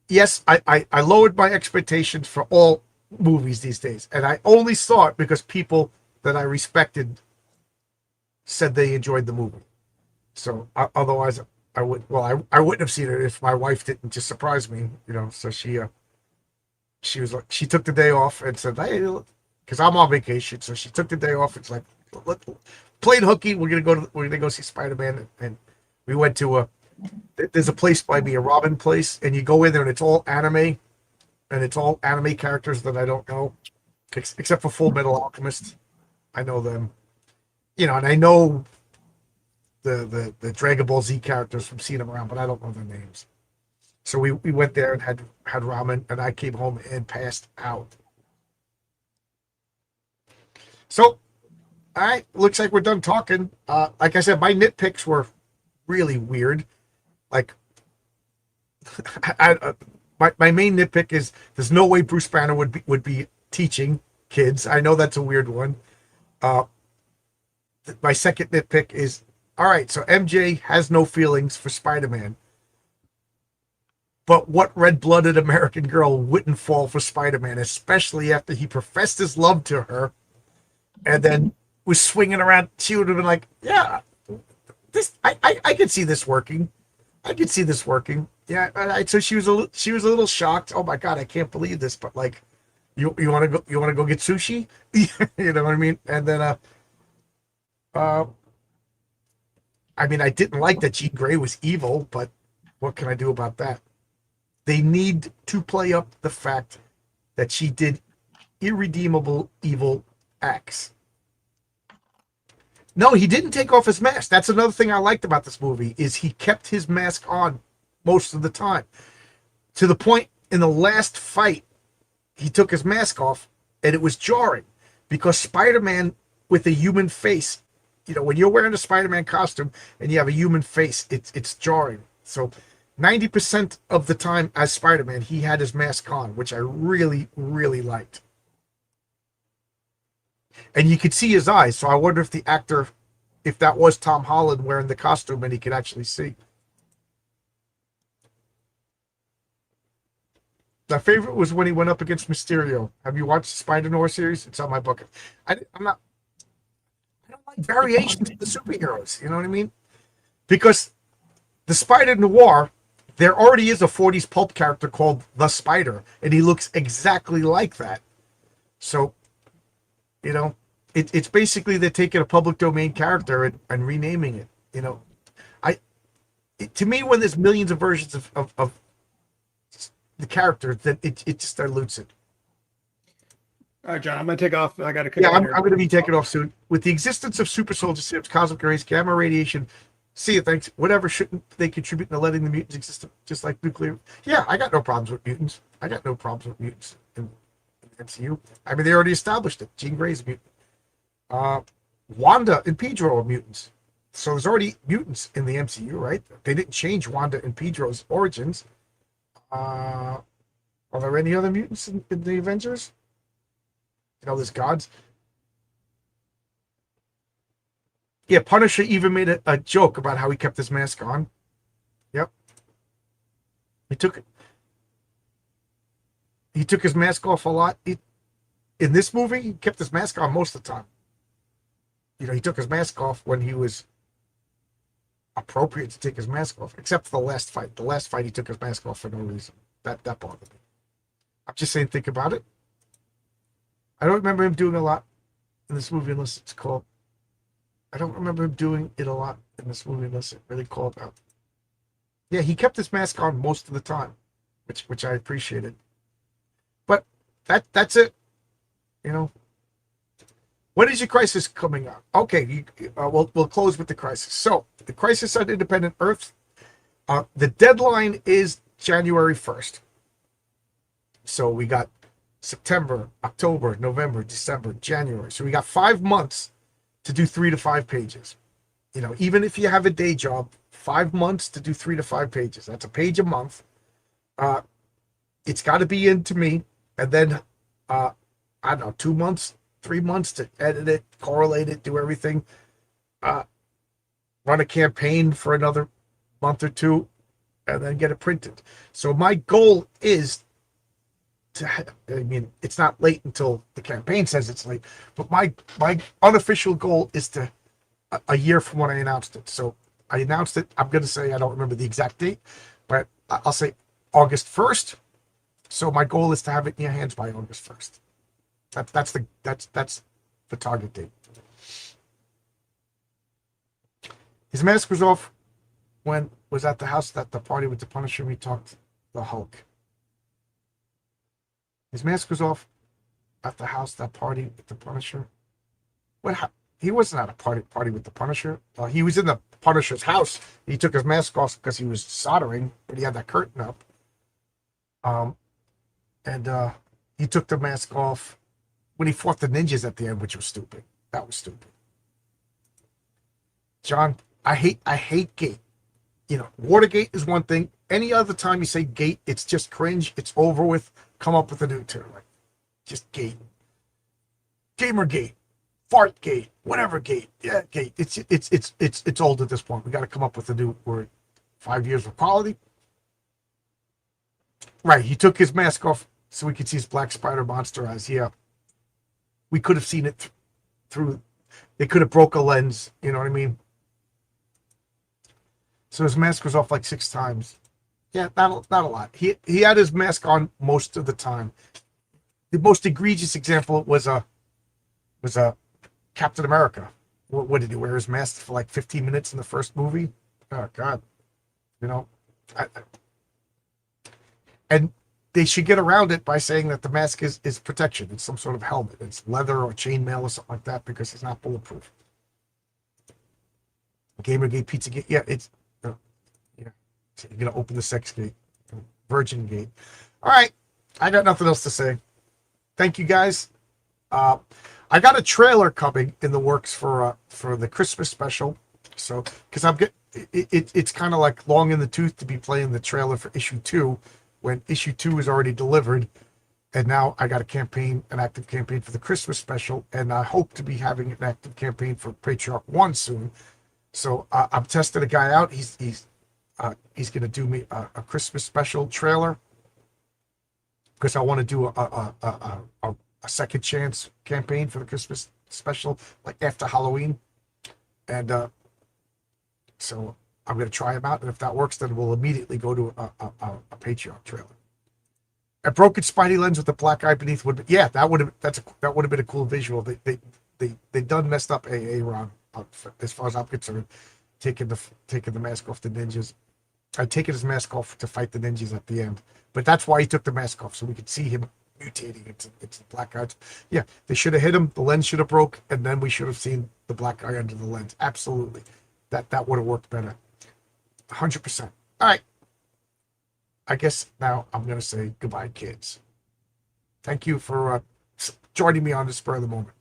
A: Yes, I lowered my expectations for all movies these days, and I only saw it because people that I respected said they enjoyed the movie. So otherwise, I wouldn't have seen it if my wife didn't just surprise me. So she was like, she took the day off and said, "Hey," because I'm on vacation, so she took the day off. It's like, playing hooky. We're gonna go see Spider-Man, and we went to there's a place by me, a Robin place, and you go in there and it's all anime, and it's all anime characters that I don't know, except for Full Metal Alchemist. I know them, and I know the Dragon Ball Z characters from seeing them around, but I don't know their names. So we went there and had ramen, and I came home and passed out. So, all right, looks like we're done talking. Like I said, my nitpicks were really weird. Like, my main nitpick is there's no way Bruce Banner would be teaching kids. I know that's a weird one. My second nitpick is, all right, so MJ has no feelings for Spider-Man. But what red-blooded American girl wouldn't fall for Spider-Man, especially after he professed his love to her and then was swinging around? She would have been like, yeah, I could see this working. I could see this working. Yeah. So she was a little shocked. Oh my God, I can't believe this. But like, you want to go get sushi? You know what I mean? And then, I mean, I didn't like that Jean Grey was evil, but what can I do about that? They need to play up the fact that she did irredeemable evil acts. No, he didn't take off his mask. That's another thing I liked about this movie, is he kept his mask on most of the time. To the point in the last fight, he took his mask off, and it was jarring because Spider-Man with a human face, when you're wearing a Spider-Man costume and you have a human face, it's jarring. So 90% of the time as Spider-Man, he had his mask on, which I really, really liked. And you could see his eyes, so I wonder if the actor, if that was Tom Holland wearing the costume and he could actually see. My favorite was when he went up against Mysterio. Have you watched the Spider-Noir series? It's on my bucket. I don't like variations of the superheroes, you know what I mean? Because the Spider-Noir, there already is a 40s pulp character called the Spider, and he looks exactly like that. So, it's basically they're taking a public domain character and renaming it. To me, when there's millions of versions of the character, then it just dilutes it.
B: All right, John, I'm going to take off. I got to.
A: Yeah, I'm going to be taking off soon. With the existence of super soldier serum, cosmic rays, gamma radiation, see you, thanks, whatever, shouldn't they contribute to letting the mutants exist just like nuclear? Yeah, I got no problems with mutants. I got no problems with mutants in the MCU. I mean, they already established it. Jean Grey's a mutant. Wanda and Pedro are mutants. So there's already mutants in the MCU, right? They didn't change Wanda and Pedro's origins. Are there any other mutants in the Avengers? There's gods. Yeah, Punisher even made a joke about how he kept his mask on. Yep. He took his mask off a lot. In this movie, he kept his mask on most of the time. He took his mask off when he was appropriate to take his mask off, except for the last fight. The last fight, he took his mask off for no reason. That bothered me. I'm just saying, think about it. I don't remember him doing a lot in this movie unless it's called. I don't remember him doing it a lot in this movie unless it really called out. Yeah, he kept his mask on most of the time, which I appreciated. But that's it. You know, when is your crisis coming out? Okay, we'll close with the crisis. So the crisis on Independent Earth. The deadline is January 1st. So we got September, October, November, December, January. So we got 5 months to do 3 to 5 pages. You know, even if you have a day job, 5 months to do 3 to 5 pages. That's a page a month. It's got to be into me, and then I don't know, 2 months, 3 months to edit it, correlate it, do everything. Run a campaign for another month or two, and then get it printed. So my goal is to, I mean, it's not late until the campaign says it's late, but my unofficial goal is to a year from when I announced it. So I announced it. I'm going to say I don't remember the exact date, but I'll say August 1st. So my goal is to have it in your hands by August 1st. That's the target date. His mask was off when was at the house at the party with the Punisher. We talked the Hulk. His mask was off at the house that party with the Punisher. What? He wasn't at a party with the Punisher. He was in the Punisher's house. He took his mask off because he was soldering, but he had that curtain up. And he took the mask off when he fought the ninjas at the end, which was stupid. That was stupid. John, I hate Gate. You know, Watergate is one thing. Any other time you say Gate, it's just cringe. It's over with. Come up with a new term, like just Gate, Gamergate, Fartgate, whatever Gate. Yeah, Gate. It's old at this point. We got to come up with a new word. 5 years of quality. Right. He took his mask off so we could see his black spider monster eyes. Yeah. We could have seen it through. They could have broke a lens. You know what I mean? So his mask was off like 6 times. Yeah, not a lot. He had his mask on most of the time. The most egregious example was a Captain America. What did he wear his mask for like 15 minutes in the first movie? Oh God, you know. And they should get around it by saying that the mask is protection. It's some sort of helmet. It's leather or chainmail or something like that because it's not bulletproof. Gamergate, Pizzagate. Yeah, it's. Yeah. So you're gonna open the sex gate, Virgin Gate. All right, I got nothing else to say. Thank you guys. I got a trailer coming in the works for the Christmas special. So because it's kind of like long in the tooth to be playing the trailer for issue 2 when issue 2 is already delivered, and now I got an active campaign for the Christmas special, and I hope to be having an active campaign for Patriarch 1 soon. So I'm testing a guy out. He's going to do me a Christmas special trailer because I want to do a second chance campaign for the Christmas special, like after Halloween. And so I'm going to try him out. And if that works, then we'll immediately go to a Patreon trailer. A broken Spidey lens with a black eye beneath would be, yeah, that would have been a cool visual. They done messed up Ron as far as I'm concerned, taking the mask off the ninjas. I'd taken his mask off to fight the ninjas at the end, but that's why he took the mask off so we could see him mutating into black eyes. Yeah, they should have hit him. The lens should have broke, and then we should have seen the black eye under the lens. Absolutely, that would have worked better. 100%. All right. I guess now I'm gonna say goodbye, kids. Thank you for joining me on the spur of the moment.